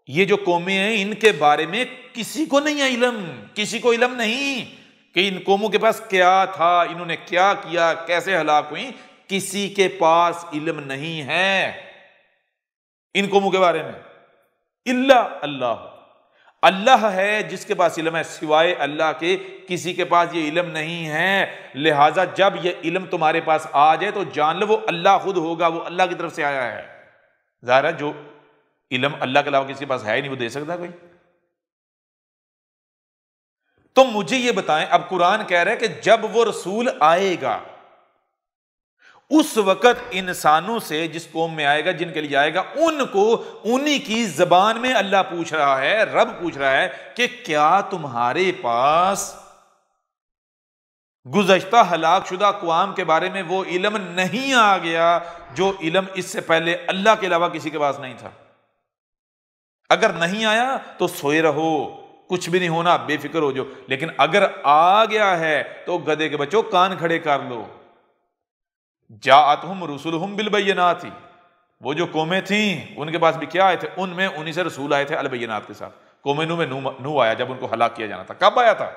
یہ جو قومیں ہیں ان کے بارے میں کسی کو نہیں ہے علم، کسی کو علم نہیں کہ ان قوموں کے پاس کیا تھا، انہوں نے کیا کیا، کیسے ہلاک ہوئی، کسی کے پاس علم نہیں ہے ان قوموں کے بارے میں، الا اللہ، اللہ ہے جس کے پاس علم ہے، سوائے اللہ کے کسی کے پاس یہ علم نہیں ہے۔ لہٰذا جب یہ علم تمہارے پاس آ جائے تو جان لو وہ اللہ خود ہوگا، وہ اللہ کی طرف سے آیا ہے۔ ظاہر ہے جو علم اللہ کے علاوہ کسی کے پاس ہے ہی نہیں، وہ دے سکتا کوئی؟ تو مجھے یہ بتائیں، اب قرآن کہہ رہا ہے کہ جب وہ رسول آئے گا اس وقت انسانوں سے، جس قوم میں آئے گا، جن کے لیے آئے گا، ان کو انہی کی زبان میں اللہ پوچھ رہا ہے، رب پوچھ رہا ہے کہ کیا تمہارے پاس گزشتہ ہلاک شدہ اقوام کے بارے میں وہ علم نہیں آ گیا جو علم اس سے پہلے اللہ کے علاوہ کسی کے پاس نہیں تھا؟ اگر نہیں آیا تو سوئے رہو، کچھ بھی نہیں ہونا، بے فکر ہو جاؤ، لیکن اگر آ گیا ہے تو گدھے کے بچوں کان کھڑے کر لو۔ جاءتہم رسلہم بالبینات، وہ جو قومیں تھیں ان کے پاس بھی کیا آئے تھے؟ ان میں انہی سے رسول آئے تھے البینات کے ساتھ۔ قوم نوح میں نوح آیا جب ان کو ہلاک کیا جانا تھا۔ کب آیا تھا؟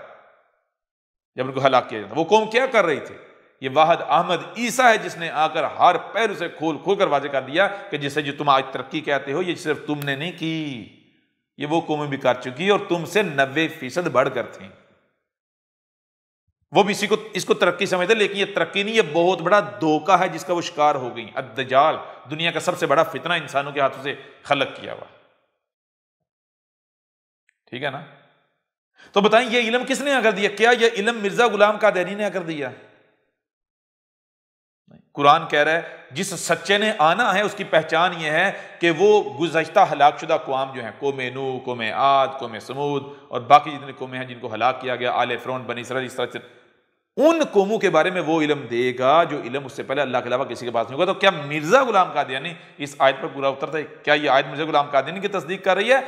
جب ان کو ہلاک کیا جانا تھا۔ وہ قوم کیا کر رہی تھی؟ یہ واحد احمد عیسیٰ ہے جس نے آ کر ہر پہلو سے کھول کر واضح کر دیا کہ جسے جو تم آج ترقی کہتے ہو یہ صرف تم نے نہیں کی، یہ وہ قومیں بھی کر چکی اور تم سے 90% بڑھ کر تھیں۔ وہ بھی اس کو ترقی سمجھتے، لیکن یہ ترقی نہیں، یہ بہت بڑا دھوکہ ہے جس کا وہ شکار ہو گئی۔ الدجال دنیا کا سب سے بڑا فتنہ انسانوں کے ہاتھوں سے خلق کیا ہوا، ٹھیک ہے نا؟ تو بتائیں یہ علم کس نے آ کر دیا؟ کیا یہ علم مرزا غلام قادیانی نے آ کر دیا؟ قرآن کہہ رہا ہے جس سچے نے آنا ہے اس کی پہچان یہ ہے کہ وہ گزشتہ ہلاک شدہ اقوام جو ہیں، قوم نوح، قوم عاد، قوم سمود اور باقی جتنے قومیں ہیں جن کو ہلاک کیا گیا، آل فرعون، بنی اسرائیل، اس طرح سے ان قوموں کے بارے میں وہ علم دے گا جو علم اس سے پہلے اللہ کے علاوہ کسی کے پاس نہیں ہوگا۔ تو کیا مرزا غلام قادیانی اس آیت پر پورا اترتا ہے؟ کیا یہ آیت مرزا غلام قادیانی کی تصدیق کر رہی ہے،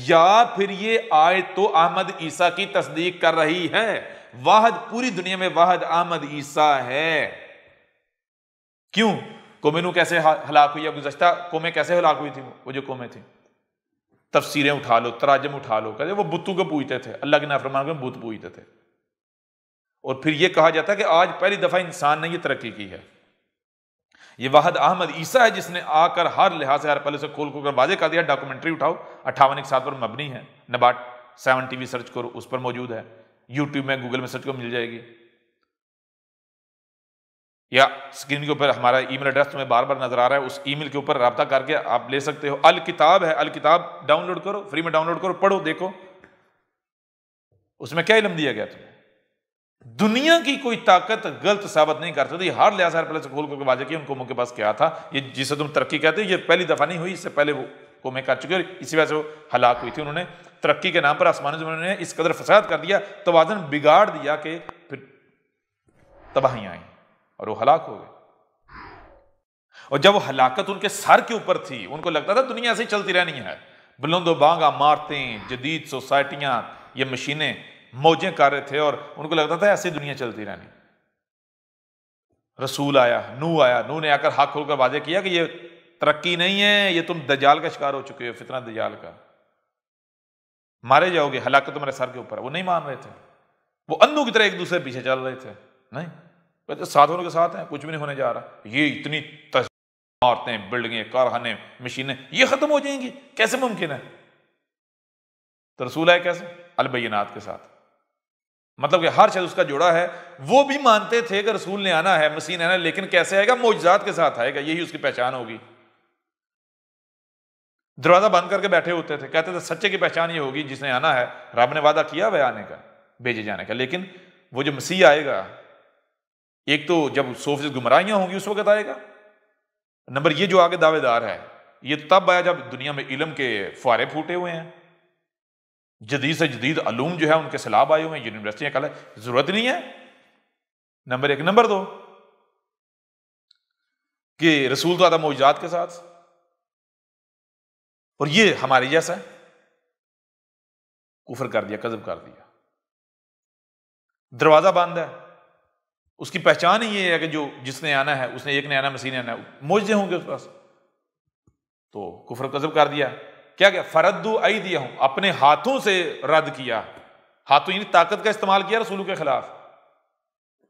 یا پھر یہ آیت تو احمد عیسیٰ کی تصدیق کر رہی ہے؟ واحد پوری دنیا میں واحد احمد عیسیٰ ہے۔ کیوں؟ قوم نوح کیسے ہلاک ہوئی، یا گزشتہ قومیں کیسے ہلاک ہوئی تھی؟ وہ جو قومیں تھیں، تفسیریں اٹھا لو، تراجم اٹھا لو، کہتے وہ بتوں کو پوجتے تھے، اللہ کے نافرمان کو بت پوجتے تھے، اور پھر یہ کہا جاتا ہے کہ آج پہلی دفعہ انسان نے یہ ترقی کی ہے۔ یہ واحد احمد عیسیٰ ہے جس نے آ کر ہر لحاظ سے ہر پہلے سے کھول کر واضح کر دیا۔ ڈاکومنٹری اٹھاؤ، 58 پر مبنی ہے، نبات 7 TV سرچ کرو، اس پر موجود ہے، یوٹیوب میں، گوگل میں سرچ کرو، مل جائے گی، یا اسکرین کے اوپر ہمارا ای میل ایڈریس تمہیں بار بار نظر آ رہا ہے، اس ای میل کے اوپر رابطہ کر کے آپ لے سکتے ہو۔ الکتاب ہے، الکتاب ڈاؤن لوڈ کرو، فری میں ڈاؤن لوڈ کرو، پڑھو، دیکھو اس میں کیا علم دیا گیا تمہیں۔ دنیا کی کوئی طاقت غلط ثابت نہیں کر سکتی، ہر لحاظ ہر پہلے سے کھول کر واضح کیا ان قوموں کے پاس کیا تھا۔ یہ جسے تم ترقی کہتے ہو یہ پہلی دفعہ نہیں ہوئی، اس سے پہلے وہ قومیں کر چکی اور اسی وجہ سے وہ ہلاک ہوئی تھی۔ انہوں نے ترقی کے نام پر آسمان زمین نے اس قدر فساد کر دیا، توازن بگاڑ دیا کہ پھر تباہیاں آئیں اور وہ ہلاک ہو گئے۔ اور جب وہ ہلاکت ان کے سر کے اوپر تھی، ان کو لگتا تھا دنیا ایسے ہی چلتی رہنی ہے، بلند و بانگ عمارتیں، جدید سوسائٹیاں، یہ مشینیں موجیں کر رہے تھے، اور ان کو لگتا تھا ایسے دنیا چلتی رہنی۔ رسول آیا، نوح نے آ کر حق کھول کر واضح کیا کہ یہ ترقی نہیں ہے، یہ تم دجال کا شکار ہو چکے ہو، فتنہ دجال کا، مارے جاؤ گے، ہلاکت تمہارے سر کے اوپر ہے۔ وہ نہیں مان رہے تھے، وہ اندھوں کی طرح ایک دوسرے پیچھے چل رہے تھے، نہیں کہتے ساتھ والوں کے ساتھ ہیں، کچھ بھی نہیں ہونے جا رہا، یہ اتنی عمارتیں، بلڈنگیں، کارخانے، مشینیں یہ ختم ہو جائیں گی، کیسے ممکن ہے؟ تو رسول آئے کیسے؟ البینات کے ساتھ، مطلب کہ ہر شخص اس کا جوڑا ہے۔ وہ بھی مانتے تھے کہ رسول نے آنا ہے، مسیح نے آنا ہے، لیکن کیسے آئے گا؟ معجزات کے ساتھ آئے گا، یہی اس کی پہچان ہوگی۔ دروازہ بند کر کے بیٹھے ہوتے تھے، کہتے تھے سچے کی پہچان یہ ہوگی جس نے آنا ہے، رب نے وعدہ کیا ہے آنے کا، بھیجے جانے کا، لیکن وہ جو مسیح آئے گا، ایک تو جب 100% گمراہیاں ہوں گی اس وقت آئے گا، نمبر یہ جو آگے دعوے دار ہے یہ تب آیا جب دنیا میں علم کے فوارے پھوٹے ہوئے ہیں، جدید سے جدید علوم جو ہے ان کے سیلاب آئے ہوئے ہیں، یونیورسٹیاں کل ضرورت نہیں ہے، نمبر 1۔ نمبر 2 کہ رسول تو آتا معجزات کے ساتھ، اور یہ ہمارے جیسا ہے، کفر کر دیا، کذب کر دیا۔ دروازہ بند ہے، اس کی پہچان ہی یہ ہے کہ جو جس نے آنا ہے اس نے ایک نے آنا، مسیح نے آنا، معجزے ہوں گے اس پاس، تو کفر و کذب کر دیا۔ کیا فردوا ایدیہم، اپنے ہاتھوں سے رد کیا، ہاتھوں یعنی طاقت کا استعمال کیا رسولوں کے خلاف،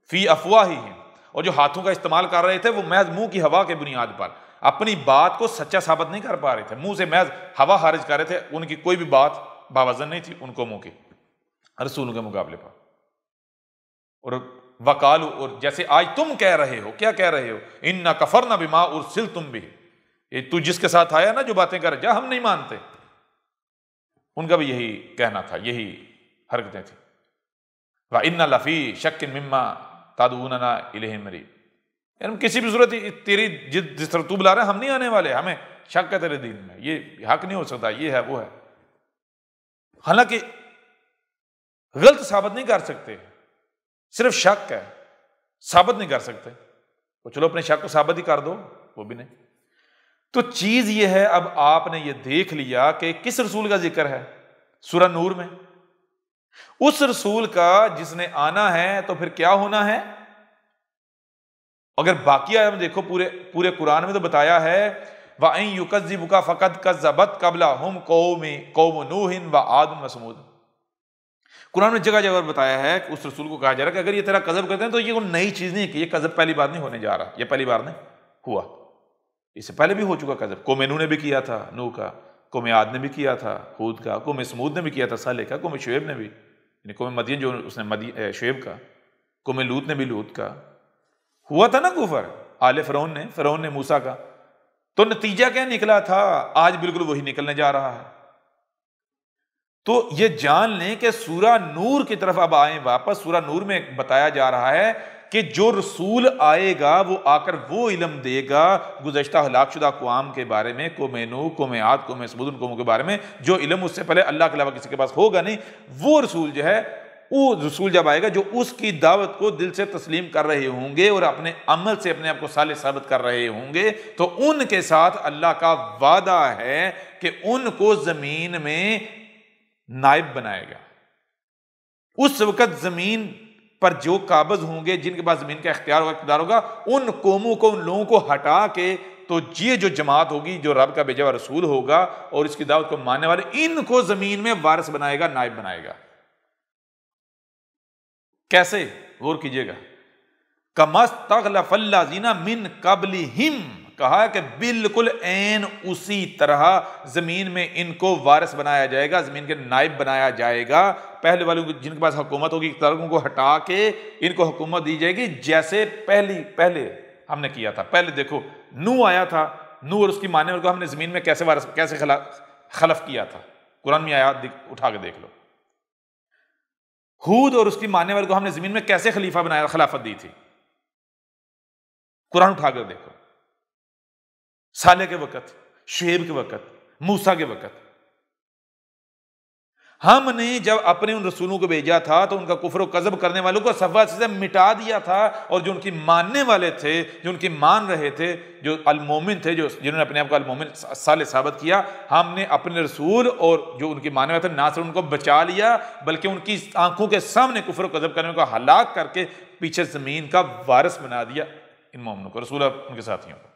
فی افواہہم، اور جو ہاتھوں کا استعمال کر رہے تھے وہ محض منہ کی ہوا کے بنیاد پر اپنی بات کو سچا ثابت نہیں کر پا رہے تھے، منہ سے محض ہوا خارج کر رہے تھے، ان کی کوئی بھی بات باوزن نہیں تھی ان قوموں کی رسولوں کے مقابلے پر۔ اور وقالو، اور جیسے آج تم کہہ رہے ہو، کیا کہہ رہے ہو، انا کفرنا بما ارسلتم بہ، یہ تو جس کے ساتھ آیا نا جو باتیں کر رہے جا ہم نہیں مانتے، ان کا بھی یہی کہنا تھا، یہی حرکتیں تھیں۔ وَإِنَّ لَفِي شَكٍّ مِّمَّا تَدْعُونَنَا إِلَيْهِ مُرِيبٍ، یعنی کسی بھی صورت تیری جس طرح تو بلا رہا ہے ہم نہیں آنے والے، ہمیں شک ہے تیرے دین میں، یہ حق نہیں ہو سکتا، یہ ہے وہ ہے، حالانکہ غلط ثابت نہیں کر سکتے، صرف شک ہے، ثابت نہیں کر سکتے، تو چلو اپنے شک کو ثابت ہی کر دو، وہ بھی نہیں۔ تو چیز یہ ہے، اب آپ نے یہ دیکھ لیا کہ کس رسول کا ذکر ہے سورہ نور میں، اس رسول کا جس نے آنا ہے، تو پھر کیا ہونا ہے؟ اگر باقی آیت میں دیکھو، پورے قرآن میں تو بتایا ہے وَإِن يُكَذِّبُكَ فَقَدْ كَذَّبَتْ قَبْلَهُمْ قَوْمُ نُوحٍ وَعَادٌ وَثَمُودُ، قرآن میں جگہ جگہ بتایا ہے کہ اس رسول کو کہا جا رہا ہے کہ اگر یہ تیرا کذب کرتے ہیں تو یہ کوئی نئی چیز نہیں ہے، کہ یہ کذب پہلی بار نہیں ہونے جا رہا، یہ پہلی بار نہیں ہوا، اس سے پہلے بھی ہو چکا کذب، قوم نوح نے بھی کیا تھا نوح کا، قوم عاد نے بھی کیا تھا ہود کا، قوم سمود نے بھی کیا تھا صالح کا، قوم شعیب نے بھی، یعنی قوم مدین جو اس نے شعیب کا، قوم لوط نے بھی لوط کا، ہوا تھا نا کفر، آل فرعون نے موسیٰ کا، تو نتیجہ کیا نکلا تھا؟ آج بالکل وہی نکلنے جا رہا ہے۔ تو یہ جان لیں کہ سورہ نور کی طرف اب آئیں واپس، سورہ نور میں بتایا جا رہا ہے کہ جو رسول آئے گا وہ آ کر وہ علم دے گا گزشتہ ہلاک شدہ اقوام کے بارے میں، قوم نوح، قوم عاد، قوم سمود، ان قوموں کے بارے میں، جو علم اس سے پہلے اللہ کے علاوہ کسی کے پاس ہوگا نہیں، وہ رسول جو ہے، وہ رسول جب آئے گا جو اس کی دعوت کو دل سے تسلیم کر رہے ہوں گے اور اپنے عمل سے اپنے آپ کو صالح ثابت کر رہے ہوں گے، تو ان کے ساتھ اللہ کا وعدہ ہے کہ ان کو زمین میں نائب بنائے گا۔ اس وقت زمین پر جو قابض ہوں گے، جن کے پاس زمین کا اختیار ہوگا، اقتدار ہوگا، ان قوموں کو، ان لوگوں کو ہٹا کے، تو یہ جو جماعت ہوگی جو رب کا بھیجا ہوا رسول ہوگا اور اس کی دعوت کو ماننے والے، ان کو زمین میں وارث بنائے گا، نائب بنائے گا۔ کیسے؟ غور کیجئے گا، کَمَا اسْتَخْلَفَ الَّذِينَ مِن قَبْلِهِمْ، کہا ہے کہ بالکل عین اسی طرح زمین میں ان کو وارث بنایا جائے گا، زمین کے نائب بنایا جائے گا، پہلے والوں جن کے پاس حکومت ہوگی، اقتدار کو ہٹا کے ان کو حکومت دی جائے گی، جیسے پہلے ہم نے کیا تھا۔ پہلے دیکھو نوح آیا تھا، نوح اور اس کی ماننے والوں کو ہم نے زمین میں کیسے خلف کیا تھا، قرآن میں آیات اٹھا کے دیکھ لو۔ ہود اور اس کی ماننے والوں کو ہم نے زمین میں کیسے خلیفہ بنایا، خلافت دی تھی، قرآن اٹھا کر دیکھو۔ صالح کے وقت، شعیب کے وقت، موسیٰ کے وقت، ہم نے جب اپنے ان رسولوں کو بھیجا تھا تو ان کا کفر و کذب کرنے والوں کو صفحہ سے مٹا دیا تھا، اور جو ان کی ماننے والے تھے، جو ان کی مان رہے تھے، جو المومن تھے، جنہوں نے اپنے آپ کو المومن صالح ثابت کیا، ہم نے اپنے رسول اور جو ان کی ماننے والے تھے نہ صرف ان کو بچا لیا بلکہ ان کی آنکھوں کے سامنے کفر و کذب کرنے کو ہلاک کر کے پیچھے زمین کا وارث بنا دیا ان مومنوں کو، رسول اور ان کے ساتھیوں کو۔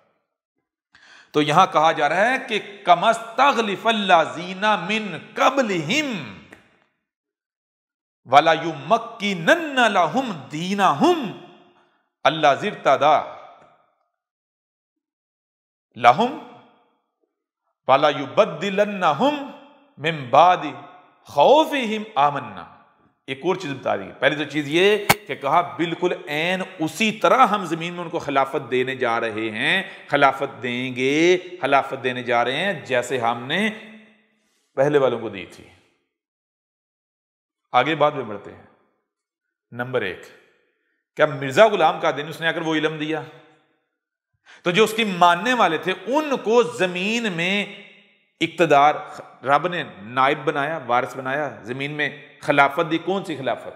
تو یہاں کہا جا رہا ہے کہ کَمَا اسْتَخْلَفَ الَّذِينَ مِن قَبْلِهِمْ وَلَيُمَكِّنَنَّ لَهُمْ دِينَهُمْ الَّذِي ارْتَضَىٰ لَهُمْ وَلَيُبَدِّلَنَّهُمْ مِن بَعْدِ خَوْفِهِمْ آمَنًّا۔ ایک اور چیز بتا دی، پہلی تو چیز یہ کہ کہا بالکل عین اسی طرح ہم زمین میں ان کو خلافت دینے جا رہے ہیں، خلافت دیں گے، خلافت دینے جا رہے ہیں جیسے ہم نے پہلے والوں کو دی تھی۔ آگے بعد میں بڑھتے ہیں۔ نمبر 1، کیا مرزا غلام قادیانی اس نے آ کر وہ علم دیا؟ تو جو اس کی ماننے والے تھے ان کو زمین میں اقتدار، رب نے نائب بنایا، وارث بنایا، زمین میں خلافت دی۔ کون سی خلافت؟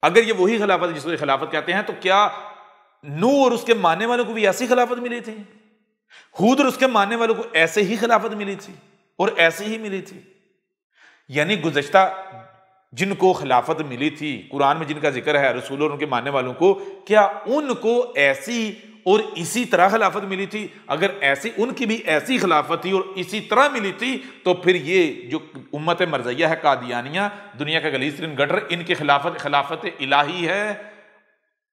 اگر یہ وہی خلافت جس کو خلافت کہتے ہیں، تو کیا نوح اور اس کے ماننے والوں کو بھی ایسی خلافت ملی تھی؟ ہود اور اس کے ماننے والوں کو ایسے ہی خلافت ملی تھی اور ایسے ہی ملی تھی؟ یعنی گزشتہ جن کو خلافت ملی تھی، قرآن میں جن کا ذکر ہے، رسول اور ان کے ماننے والوں کو، کیا ان کو ایسی اور اسی طرح خلافت ملی تھی؟ اگر ایسی ان کی بھی ایسی خلافت تھی اور اسی طرح ملی تھی تو پھر یہ جو امت مرزیہ ہے، قادیانیہ، دنیا کا غلیظ ترین گٹر، ان کی خلافت الہی ہے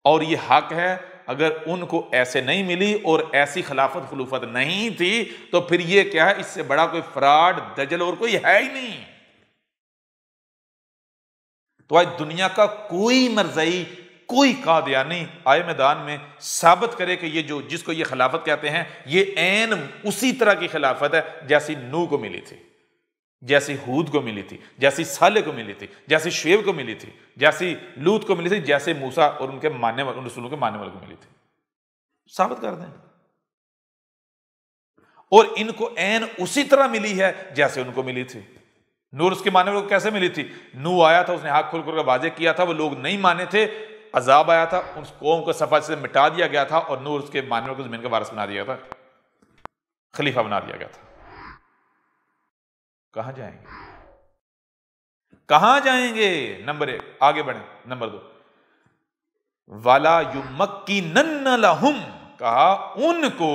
اور یہ حق ہے۔ اگر ان کو ایسے نہیں ملی اور ایسی خلافت نہیں تھی تو پھر یہ کیا ہے؟ اس سے بڑا کوئی فراڈ، دجل اور کوئی ہے ہی نہیں۔ تو آج دنیا کا کوئی مرزائی، کوئی قادیانی آئے میدان میں ثابت کرے کہ یہ جو جس کو یہ خلافت کہتے ہیں یہ عین اسی طرح کی خلافت ہے جیسی نوح کو ملی تھی، جیسی ہود کو ملی تھی، جیسی صالح کو ملی تھی، جیسی شعیب کو ملی تھی، جیسی لوط کو ملی تھی، جیسے موسیٰ اور ان کے ماننے والے، ان رسولوں کے ماننے والے کو ملی تھی۔ ثابت کر دیں۔ اور ان کو عین اسی طرح ملی ہے جیسے ان کو ملی تھی۔ نور اس کے ماننے والوں کو کیسے ملی تھی؟ نوح آیا تھا، اس نے حق کھول کر واضح کیا تھا، وہ لوگ نہیں مانے تھے، عذاب آیا تھا، اس قوم کو صفحہ سے مٹا دیا گیا تھا، اور نور اس کے ماننے والوں کو زمین کا وارث بنا دیا گیا تھا، خلیفہ بنا دیا گیا تھا۔ کہاں جائیں گے؟ کہاں جائیں گے؟ نمبر 1 آگے بڑھیں۔ نمبر 2 وَلَا يُمَكِّنَنَّ لَهُمْ، کہا ان کو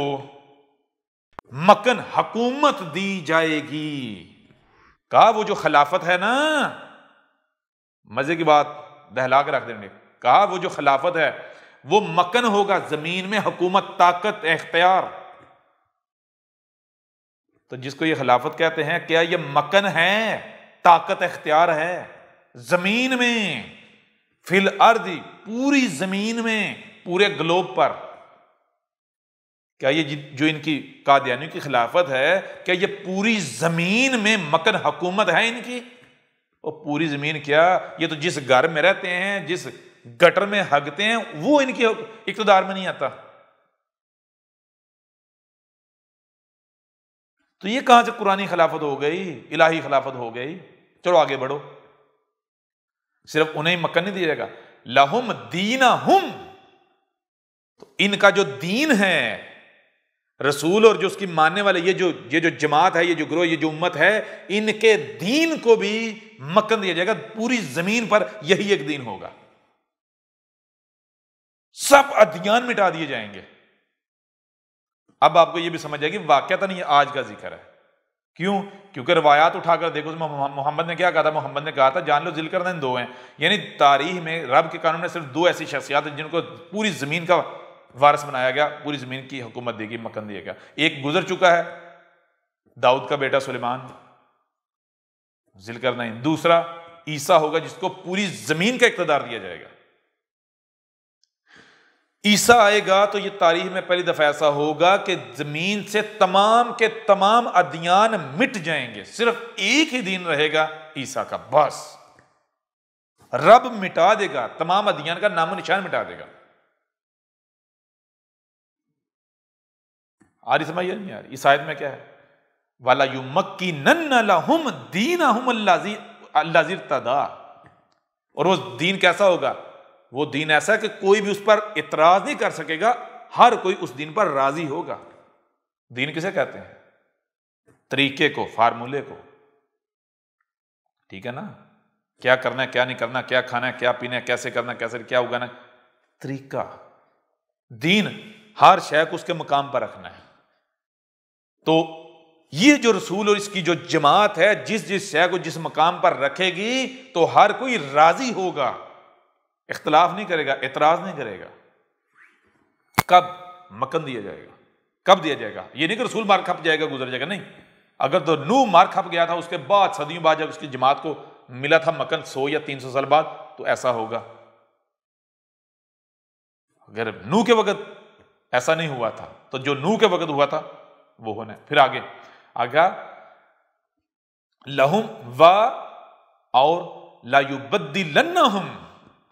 مکن، حکومت دی جائے گی۔ کہا وہ جو خلافت ہے نا، مزے کی بات دہلا کے رکھ دیں گے، کہا وہ جو خلافت ہے وہ مکن ہوگا، زمین میں حکومت، طاقت، اختیار۔ تو جس کو یہ خلافت کہتے ہیں، کیا یہ مکن ہے، طاقت اختیار ہے زمین میں، فی الارض، پوری زمین میں، پورے گلوب پر؟ کیا یہ جو ان کی قادیانیوں کی خلافت ہے، کیا یہ پوری زمین میں مکن، حکومت ہے ان کی؟ اور پوری زمین کیا، یہ تو جس گھر میں رہتے ہیں، جس گٹر میں ہگتے ہیں، وہ ان کی اقتدار میں نہیں آتا۔ تو یہ کہاں سے قرآنی خلافت ہو گئی، الہی خلافت ہو گئی؟ چلو آگے بڑھو۔ صرف انہیں مکن نہیں دیا جائے گا، لہم دینہم، تو ان کا جو دین ہے، رسول اور جو اس کی ماننے والے، یہ جو جماعت ہے، یہ جو گروہ، یہ جو امت ہے، ان کے دین کو بھی مکن دیا جائے گا۔ پوری زمین پر یہی ایک دین ہوگا، سب ادیان مٹا دیے جائیں گے۔ اب آپ کو یہ بھی سمجھ جائے گی واقعتاً یہ آج کا ذکر ہے۔ کیوں؟ کیونکہ روایات اٹھا کر دیکھو، اس میں محمد نے کیا کہا تھا؟ محمد نے کہا تھا جان لو ذوالقرنین 2 ہیں، یعنی تاریخ میں رب کے قانون میں صرف 2 ایسی شخصیات ہیں جن کو پوری زمین کا وارث بنایا گیا، پوری زمین کی حکومت دے گی، مکن دیا گیا۔ ایک گزر چکا ہے، داؤد کا بیٹا سلیمان، ذوالقرنین۔ دوسرا عیسیٰ ہوگا جس کو پوری زمین کا اقتدار دیا جائے گا۔ عیسیٰ آئے گا تو یہ تاریخ میں پہلی دفعہ ایسا ہوگا کہ زمین سے تمام کے تمام ادیان مٹ جائیں گے، صرف ایک ہی دین رہے گا، عیسیٰ کا، بس۔ رب مٹا دے گا، تمام ادیان کا نام و نشان مٹا دے گا۔ آ رہی سمجھ نہیں آ رہی؟ اس آیت میں کیا ہے؟ وَلَا يُمَكِّنَنَّ لَهُمْ دِينَهُمْ الَّذِي ارْتَضَىٰ، اور وہ دین کیسا ہوگا؟ وہ دین ایسا کہ کوئی بھی اس پر اعتراض نہیں کر سکے گا، ہر کوئی اس دین پر راضی ہوگا۔ دین کسے کہتے ہیں؟ طریقے کو، فارمولے کو، ٹھیک ہے نا؟ کیا کرنا ہے، کیا نہیں کرنا، کیا کھانا ہے، کیا پینا ہے، کیسے کرنا ہے، کیسے کیا اگانا ہے، طریقہ۔ دین ہر شے کو اس کے مقام پر رکھنا ہے۔ تو یہ جو رسول اور اس کی جو جماعت ہے، جس شے کو جس مقام پر رکھے گی تو ہر کوئی راضی ہوگا، اختلاف نہیں کرے گا، اعتراض نہیں کرے گا۔ کب مکن دیا جائے گا؟ کب دیا جائے گا؟ یہ نہیں کہ رسول مار کھپ جائے گا، گزر جائے گا، نہیں۔ اگر تو نوح مار کھپ گیا تھا، اس کے بعد صدیوں بعد جب اس کی جماعت کو ملا تھا مکن 100 یا 300 سال بعد، تو ایسا ہوگا۔ اگر نوح کے وقت ایسا نہیں ہوا تھا تو جو نوح کے وقت ہوا تھا وہ ہونا ہے۔ پھر آگے لہم و اور لا یبدلنہم،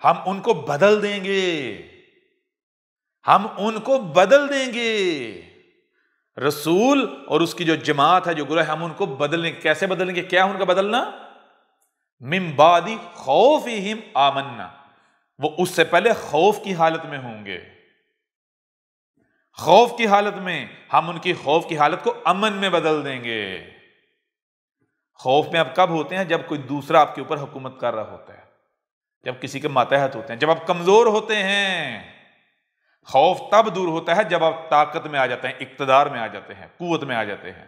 ہم ان کو بدل دیں گے، ہم ان کو بدل دیں گے۔ رسول اور اس کی جو جماعت ہے، جو گروہ ہے، ہم ان کو بدلیں گے۔ کیسے بدلیں گے؟ کیا ان کا بدلنا؟ من بعد خوفہم آمنا، وہ اس سے پہلے خوف کی حالت میں ہوں گے۔ خوف کی حالت میں ہم ان کی خوف کی حالت کو امن میں بدل دیں گے۔ خوف میں آپ کب ہوتے ہیں؟ جب کوئی دوسرا آپ کے اوپر حکومت کر رہا ہوتا ہے، جب کسی کے ماتحت ہوتے ہیں، جب آپ کمزور ہوتے ہیں۔ خوف تب دور ہوتا ہے جب آپ طاقت میں آ جاتے ہیں، اقتدار میں آ جاتے ہیں، قوت میں آ جاتے ہیں۔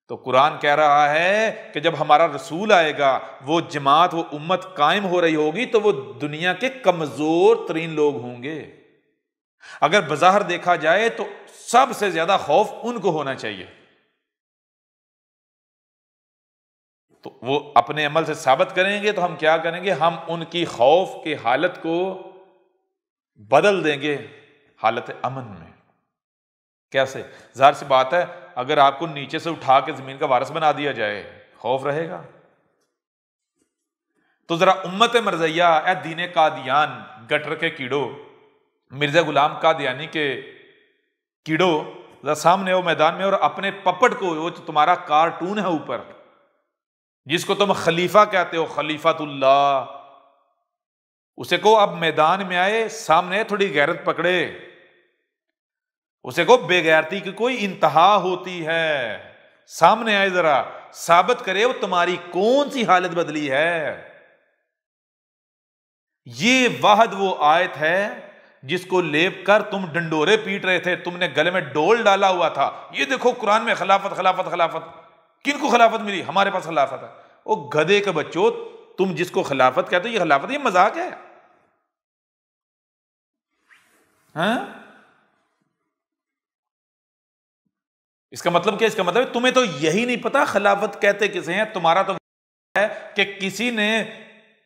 تو قرآن کہہ رہا ہے کہ جب ہمارا رسول آئے گا، وہ جماعت، وہ امت قائم ہو رہی ہوگی، تو وہ دنیا کے کمزور ترین لوگ ہوں گے۔ اگر بظاہر دیکھا جائے تو سب سے زیادہ خوف ان کو ہونا چاہیے، تو وہ اپنے عمل سے ثابت کریں گے۔ تو ہم کیا کریں گے؟ ہم ان کی خوف کی حالت کو بدل دیں گے حالت امن میں۔ کیسے؟ ظاہر سی بات ہے، اگر آپ کو نیچے سے اٹھا کے زمین کا وارث بنا دیا جائے، خوف رہے گا؟ تو ذرا امت مرزیہ، اے دین قادیان، گٹر کے کیڑو، مرزا غلام قادیانی کے کیڑو، ذرا سامنے ہو میدان میں، اور اپنے پپٹ کو، وہ تمہارا کارٹون ہے اوپر، جس کو تم خلیفہ کہتے ہو، خلیفۃ اللہ، اسے کو اب میدان میں آئے، سامنے تھوڑی غیرت پکڑے، اسے کو بے غیرتی کی کوئی انتہا ہوتی ہے، سامنے آئے، ذرا ثابت کرے وہ تمہاری کون سی حالت بدلی ہے۔ یہ واحد وہ آیت ہے جس کو لیپ کر تم ڈنڈورے پیٹ رہے تھے، تم نے گلے میں ڈول ڈالا ہوا تھا، یہ دیکھو قرآن میں خلافت خلافت خلافت، کن کو خلافت ملی؟ ہمارے پاس خلافت ہے۔ وہ گدھے کے بچوں، تم جس کو خلافت کہتے ہو، یہ خلافت، یہ مذاق ہے ہاں؟ اس کا مطلب کیا؟ اس کا مطلب تمہیں تو یہی نہیں پتا خلافت کہتے کسے ہیں۔ تمہارا تو ہے کہ کسی نے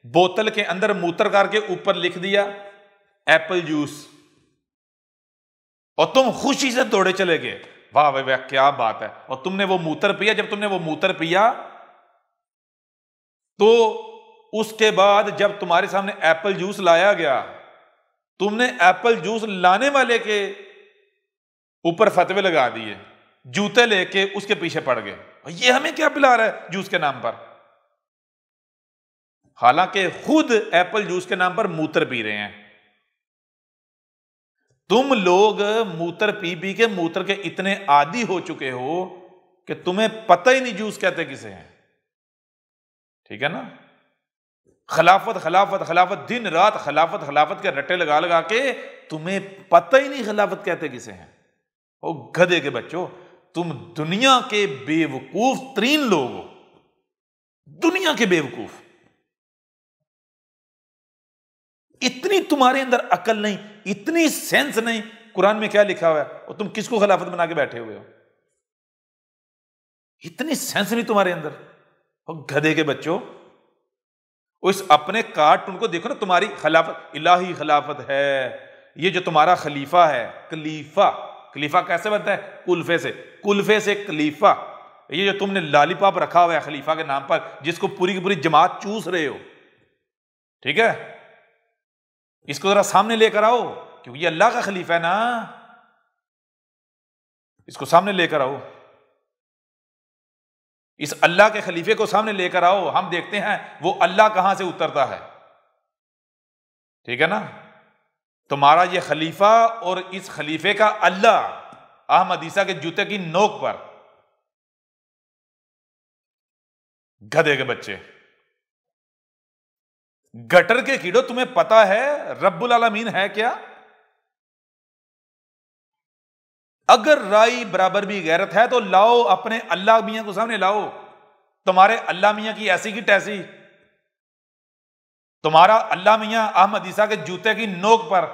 بوتل کے اندر موتر کر کے اوپر لکھ دیا ایپل جوس، اور تم خوشی سے دوڑے چلے گئے، واہ واہ واہ کیا بات ہے، اور تم نے وہ موتر پیا۔ جب تم نے وہ موتر پیا تو اس کے بعد جب تمہارے سامنے ایپل جوس لایا گیا، تم نے ایپل جوس لانے والے کے اوپر فتوے لگا دیے، جوتے لے کے اس کے پیچھے پڑ گئے، یہ ہمیں کیا پلا رہا ہے جوس کے نام پر، حالانکہ خود ایپل جوس کے نام پر موتر پی رہے ہیں۔ تم لوگ موتر پی پی کے موتر کے اتنے عادی ہو چکے ہو کہ تمہیں پتہ ہی نہیں جوس کہتے کسے ہیں، ٹھیک ہے نا؟ خلافت خلافت خلافت، دن رات خلافت خلافت کے رٹے لگا لگا کے تمہیں پتہ ہی نہیں خلافت کہتے کسے ہیں۔ او گدھے کے بچوں، تم دنیا کے بے وقوف ترین لوگ ہو، دنیا کے بے وقوف، اتنی تمہارے اندر عقل نہیں، اتنی سینس نہیں۔ قرآن میں کیا لکھا ہوا ہے اور تم کس کو خلافت بنا کے بیٹھے ہوئے ہو؟ اتنی سینس نہیں تمہارے اندر، اور گدھے کے بچوں، اس اپنے کارٹون کو دیکھو نا، تمہاری خلافت الہی خلافت ہے، یہ جو تمہارا خلیفہ ہے، خلیفہ، خلیفہ کیسے بنتا ہے؟ کلفے سے، کلفے سے خلیفہ، یہ جو تم نے لالی پاپ رکھا ہوا ہے خلیفہ کے نام پر، جس کو پوری کی پوری جماعت چوس رہے ہو، ٹھیک ہے، اس کو ذرا سامنے لے کر آؤ، کیونکہ یہ اللہ کا خلیفہ ہے نا، اس کو سامنے لے کر آؤ، اس اللہ کے خلیفے کو سامنے لے کر آؤ، ہم دیکھتے ہیں وہ اللہ کہاں سے اترتا ہے، ٹھیک ہے نا؟ تمہارا یہ خلیفہ اور اس خلیفے کا اللہ احمد عیسیٰ کے جوتے کی نوک پر، گدھے کے بچے، گٹر کے کیڑوں، تمہیں پتا ہے رب العالمین ہے کیا؟ اگر رائی برابر بھی غیرت ہے تو لاؤ اپنے اللہ میاں کو سامنے لاؤ، تمہارے اللہ میاں کی ایسی کی تیسی، تمہارا اللہ میاں احمد عیسیٰ کے جوتے کی نوک پر۔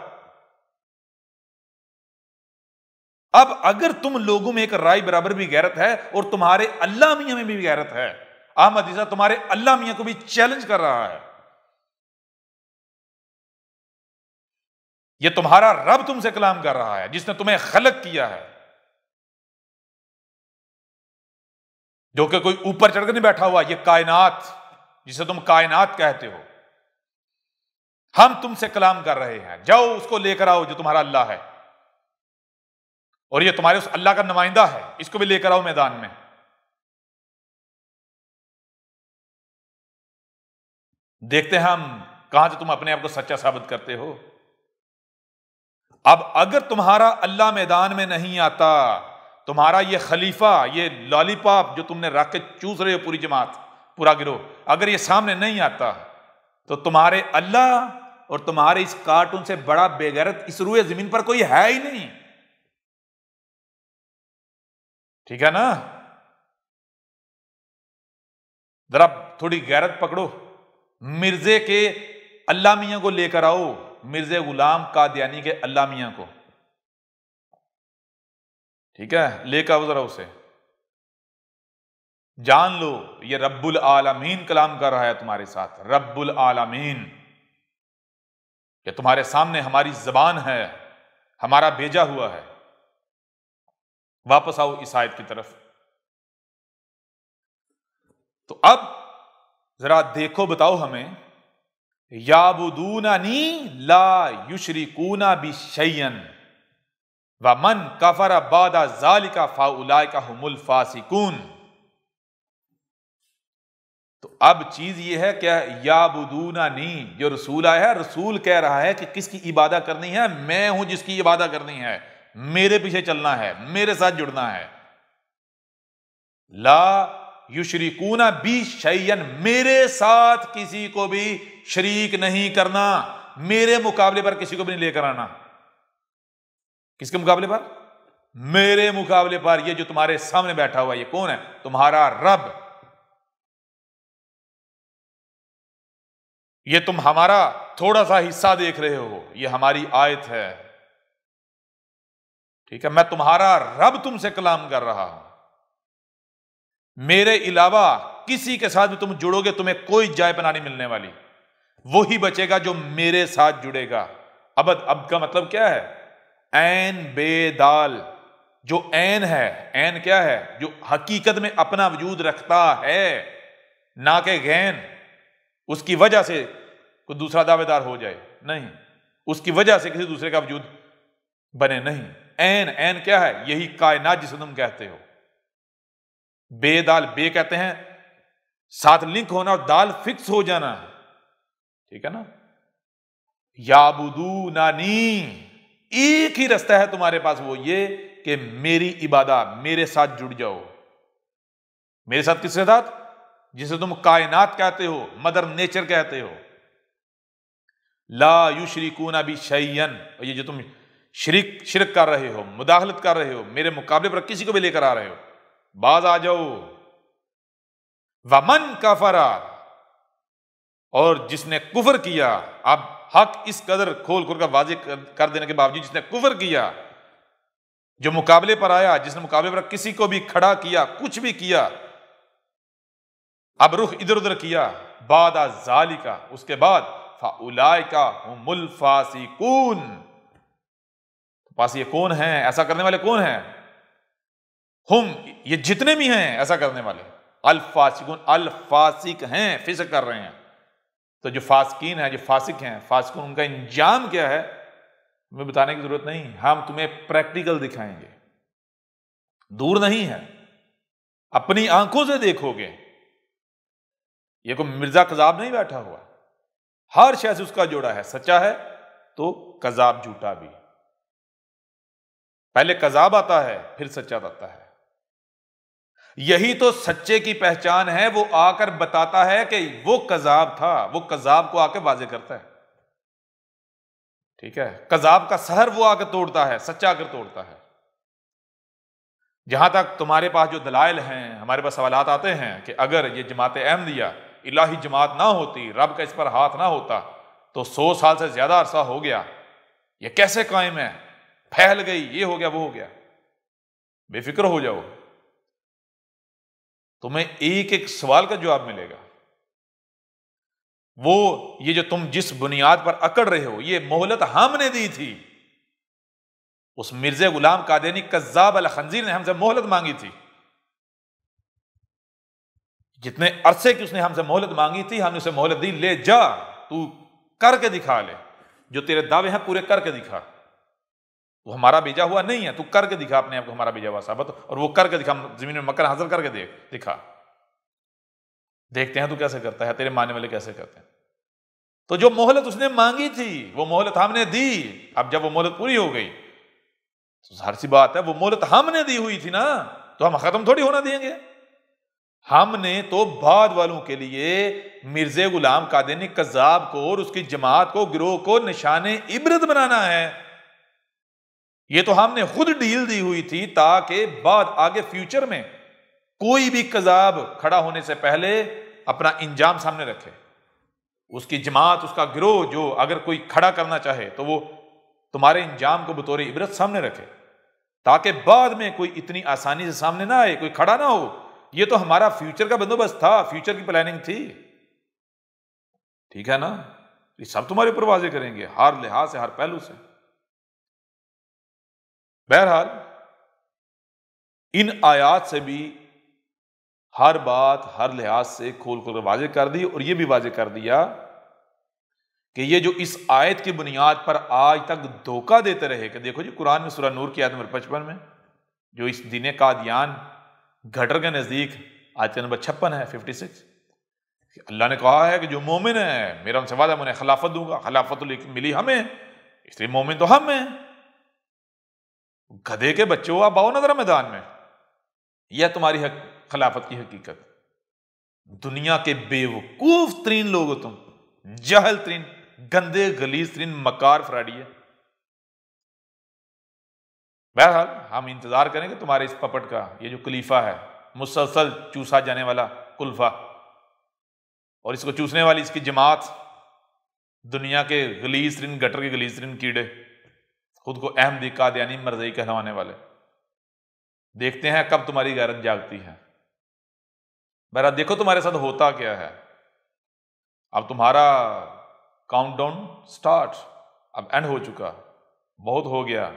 اب اگر تم لوگوں میں ایک رائی برابر بھی غیرت ہے اور تمہارے اللہ میاں میں بھی غیرت ہے، احمد عیسیٰ تمہارے اللہ میاں کو بھی چیلنج کر رہا ہے، یہ تمہارا رب تم سے کلام کر رہا ہے، جس نے تمہیں خلق کیا ہے، جو کہ کوئی اوپر چڑھ کر نہیں بیٹھا ہوا، یہ کائنات جسے تم کائنات کہتے ہو، ہم تم سے کلام کر رہے ہیں، جاؤ اس کو لے کر آؤ جو تمہارا اللہ ہے، اور یہ تمہارے اس اللہ کا نمائندہ ہے، اس کو بھی لے کر آؤ میدان میں۔ دیکھتے ہیں ہم کہاں سے تم اپنے آپ کو سچا ثابت کرتے ہو۔ اب اگر تمہارا اللہ میدان میں نہیں آتا تمہارا یہ خلیفہ، یہ لالی پاپ جو تم نے رکھ کے چوس رہے ہو پوری جماعت، پورا گروہ، اگر یہ سامنے نہیں آتا تو تمہارے اللہ اور تمہارے اس کارٹون سے بڑا بے غیرت اس روئے زمین پر کوئی ہے ہی نہیں. ٹھیک ہے نا؟ ذرا تھوڑی غیرت پکڑو. مرزے کے اللہ میاں کو لے کر آؤ، مرزا غلام قادیانی کے اللہ میاں کو، ٹھیک ہے، لے کر آؤ ذرا اسے. جان لو یہ رب العالمین کلام کر رہا ہے تمہارے ساتھ. رب العالمین یہ تمہارے سامنے ہماری زبان ہے، ہمارا بھیجا ہوا ہے. واپس آؤ اس آیت کی طرف. تو اب ذرا دیکھو، بتاؤ ہمیں، یعبدوننی لا یشرکون بی شیئا ومن کفر بعد ذلک فاولئک هم الفاسقون. تو اب چیز یہ ہے کہ یعبدوننی، جو رسول آیا ہے، رسول کہہ رہا ہے کہ کس کی عبادت کرنی ہے؟ میں ہوں جس کی عبادت کرنی ہے، میرے پیچھے چلنا ہے، میرے ساتھ جڑنا ہے. لا یشرکون بی شیئا، میرے ساتھ کسی کو بھی شریک نہیں کرنا، میرے مقابلے پر کسی کو بھی نہیں لے کر آنا. کس کے مقابلے پر؟ میرے مقابلے پر. یہ جو تمہارے سامنے بیٹھا ہوا یہ کون ہے؟ تمہارا رب. یہ تم ہمارا تھوڑا سا حصہ دیکھ رہے ہو، یہ ہماری آیت ہے، ٹھیک ہے؟ میں تمہارا رب تم سے کلام کر رہا ہوں. میرے علاوہ کسی کے ساتھ بھی تم جڑو گے تمہیں کوئی جائے پناہ نہیں ملنے والی. وہی بچے گا جو میرے ساتھ جڑے گا. اب کا مطلب کیا ہے؟ عین بے دال. جو عین ہے، عین کیا ہے؟ جو حقیقت میں اپنا وجود رکھتا ہے، نہ کہ غین. اس کی وجہ سے کوئی دوسرا دعوے دار ہو جائے، نہیں. اس کی وجہ سے کسی دوسرے کا وجود بنے، نہیں. عین، عین کیا ہے؟ یہی کائنات جسے تم کہتے ہو. بے دال، بے کہتے ہیں ساتھ لنک ہونا اور دال فکس ہو جانا، ٹھیک ہے نا؟ یعبدوننی، ایک ہی رستہ ہے تمہارے پاس، وہ یہ کہ میری عبادت، میرے ساتھ جڑ جاؤ. میرے ساتھ کس کے ساتھ؟ جسے تم کائنات کہتے ہو، مدر نیچر کہتے ہو. لا یشرکون بی شیئا، اور یہ جو تم شرک کر رہے ہو، مداخلت کر رہے ہو، میرے مقابلے پر کسی کو بھی لے کر آ رہے ہو، باز آ جاؤ. ومن کفر، اور جس نے کفر کیا. اب حق اس قدر کھول کر واضح کر دینے کے باوجود جس نے کفر کیا، جو مقابلے پر آیا، جس نے مقابلے پر کسی کو بھی کھڑا کیا، کچھ بھی کیا، اب رخ ادھر ادھر کیا، بعد ذالک، اس کے بعد، فاولئک هم الفاسقون. پاس یہ کون ہیں ایسا کرنے والے؟ کون ہیں؟ ہم، یہ جتنے بھی ہیں ایسا کرنے والے، الفاسقون، الفاسق ہیں، فسق کر رہے ہیں. تو جو فاسقین ہیں، جو فاسق ہیں، فاسقون، ان کا انجام کیا ہے ہمیں بتانے کی ضرورت نہیں. ہم تمہیں پریکٹیکل دکھائیں گے، دور نہیں ہے، اپنی آنکھوں سے دیکھو گے. یہ کوئی مرزا کذاب نہیں بیٹھا ہوا، ہر شے سے اس کا جوڑا ہے. سچا ہے تو کذاب جھوٹا بھی. پہلے کذاب آتا ہے پھر سچا آتا ہے. یہی تو سچے کی پہچان ہے. وہ آ کر بتاتا ہے کہ وہ کذاب تھا، وہ کذاب کو آ کے واضح کرتا ہے، ٹھیک ہے؟ کذاب کا سحر وہ آ کے توڑتا ہے، سچا آ کر توڑتا ہے. جہاں تک تمہارے پاس جو دلائل ہیں، ہمارے پاس سوالات آتے ہیں کہ اگر یہ جماعت احمدیہ الہی جماعت نہ ہوتی، رب کا اس پر ہاتھ نہ ہوتا تو 100 سال سے زیادہ عرصہ ہو گیا، یہ کیسے قائم ہے؟ پھیل گئی، یہ ہو گیا، وہ ہو گیا. بے فکر ہو جاؤ، تمہیں ایک ایک سوال کا جواب ملے گا. وہ یہ جو تم جس بنیاد پر اکڑ رہے ہو، یہ مہلت ہم نے دی تھی. اس مرزا غلام قادیانی کذاب الخنزیر نے ہم سے مہلت مانگی تھی. جتنے عرصے کی اس نے ہم سے مہلت مانگی تھی، ہم نے اسے مہلت دی. لے جا، تو کر کے دکھا، لے جو تیرے دعوے ہیں پورے کر کے دکھا. تو ہمارا بھیجا ہوا نہیں ہے، تو کر کے دکھا اپنے آپ کو ہمارا بھیجا ہوا ثابت. اور وہ کر کے دکھا، زمین میں مکر حاصل کر کے دکھا. دیکھتے ہیں تو کیسے کرتا ہے، تیرے ماننے والے کیسے کرتے ہیں. تو جو مہلت اس نے مانگی تھی وہ مہلت ہم نے دی. اب جب وہ مہلت پوری ہو گئی تو ظاہر سی بات ہے وہ مہلت ہم نے دی ہوئی تھی نا، تو ہم ختم تھوڑی ہونا دیں گے. ہم نے تو بعد والوں کے لیے مرزا غلام قادیانی کذاب کو اور اس کی جماعت کو، گروہ کو نشان عبرت بنانا ہے. یہ تو ہم نے خود ڈیل دی ہوئی تھی تاکہ بعد آگے فیوچر میں کوئی بھی کذاب کھڑا ہونے سے پہلے اپنا انجام سامنے رکھے. اس کی جماعت، اس کا گروہ جو اگر کوئی کھڑا کرنا چاہے تو وہ تمہارے انجام کو بطور عبرت سامنے رکھے، تاکہ بعد میں کوئی اتنی آسانی سے سامنے نہ آئے، کوئی کھڑا نہ ہو. یہ تو ہمارا فیوچر کا بندوبست تھا، فیوچر کی پلاننگ تھی. ٹھیک ہے نا؟ یہ سب تمہارے اوپر واضح کریں گے ہر لحاظ سے، ہر پہلو سے. بہرحال ان آیات سے بھی ہر بات ہر لحاظ سے کھول کر واضح کر دی، اور یہ بھی واضح کر دیا کہ یہ جو اس آیت کی بنیاد پر آج تک دھوکہ دیتے رہے کہ دیکھو جی قرآن میں سورہ نور کی آیت نمبر 55 میں جو اس دین قادیان گھٹر کے نزدیک آیت نمبر 56 ہے 56، اللہ نے کہا ہے کہ جو مومن ہے میرا ان سے وعدہ، میں انہیں خلافت دوں گا. خلافت ملی ہمیں، اس لیے مومن تو ہم ہیں. گدھے کے بچوں آپ باؤ نظر میدان میں، یہ تمہاری خلافت کی حقیقت. دنیا کے بے وقوف ترین لوگ ہو تم، جاہل ترین، گندے غلیظ ترین مکار فراڈی ہے. بہرحال ہم انتظار کریں گے تمہارے اس پپٹ کا، یہ جو کلیفہ ہے مسلسل چوسا جانے والا کلفہ، اور اس کو چوسنے والی اس کی جماعت، دنیا کے غلیظ ترین، گٹر کے غلیظ ترین کیڑے، خود کو احمدی قادیانی مرزائی کہلوانے والے. دیکھتے ہیں کب تمہاری غیرت جاگتی ہے. بہرحال دیکھو تمہارے ساتھ ہوتا کیا ہے. اب تمہارا کاؤنٹ ڈاؤن سٹارٹ، اب اینڈ ہو چکا، بہت ہو گیا،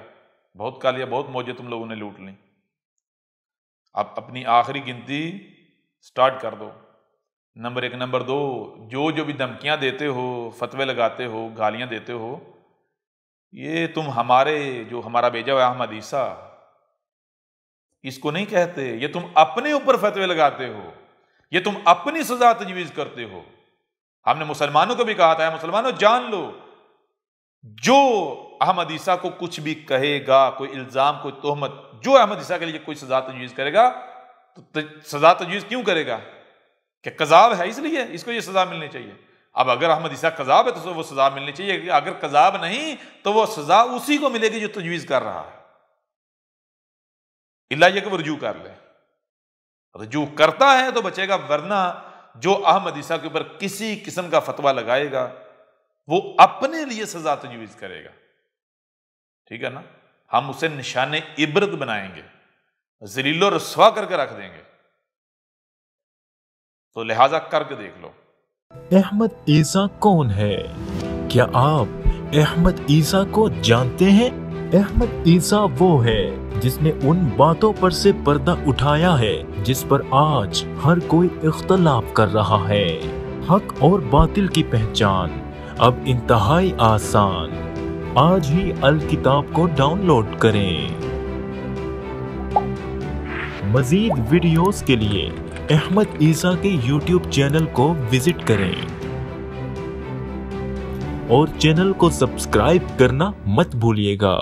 بہت کھا لیا، بہت موجیں تم لوگوں نے لوٹ لیں. اب اپنی آخری گنتی سٹارٹ کر دو. نمبر 1، نمبر 2، جو بھی دھمکیاں دیتے ہو، فتوے لگاتے ہو، گالیاں دیتے ہو، یہ تم ہمارا بھیجا ہوا احمد عیسیٰ اس کو نہیں کہتے. یہ تم اپنے اوپر فتوے لگاتے ہو، یہ تم اپنی سزا تجویز کرتے ہو. ہم نے مسلمانوں کو بھی کہا تھا مسلمانوں جان لو، جو احمد عیسیٰ کو کچھ بھی کہے گا، کوئی الزام، کوئی تہمت، جو احمد عیسیٰ کے لیے کوئی سزا تجویز کرے گا تو سزا تجویز کیوں کرے گا؟ کہ کذاب ہے اس لیے اس کو یہ سزا ملنی چاہیے. اب اگر احمد عیسیٰ کذاب ہے تو وہ سزا ملنی چاہیے، اگر کذاب نہیں تو وہ سزا اسی کو ملے گی جو تجویز کر رہا ہے. اللہ یہ کہ وہ رجوع کر لے، رجوع کرتا ہے تو بچے گا، ورنہ جو احمد عیسیٰ کے اوپر کسی قسم کا فتویٰ لگائے گا وہ اپنے لیے سزا تجویز کرے گا. ٹھیک ہے نا؟ ہم اسے نشان عبرت بنائیں گے، ذلیل و رسوا کر کے رکھ دیں گے. تو لہٰذا کر کے دیکھ لو. احمد عیسیٰ کون ہے؟ کیا آپ احمد عیسیٰ کو جانتے ہیں؟ احمد عیسیٰ وہ ہے جس نے ان باتوں پر سے پردہ اٹھایا ہے جس پر آج ہر کوئی اختلاف کر رہا ہے. حق اور باطل کی پہچان اب انتہائی آسان. آج ہی الکتاب کو ڈاؤن لوڈ کریں. مزید ویڈیوز کے لیے احمد عیسیٰ کے یوٹیوب چینل کو وزٹ کریں اور چینل کو سبسکرائب کرنا مت بھولیے گا.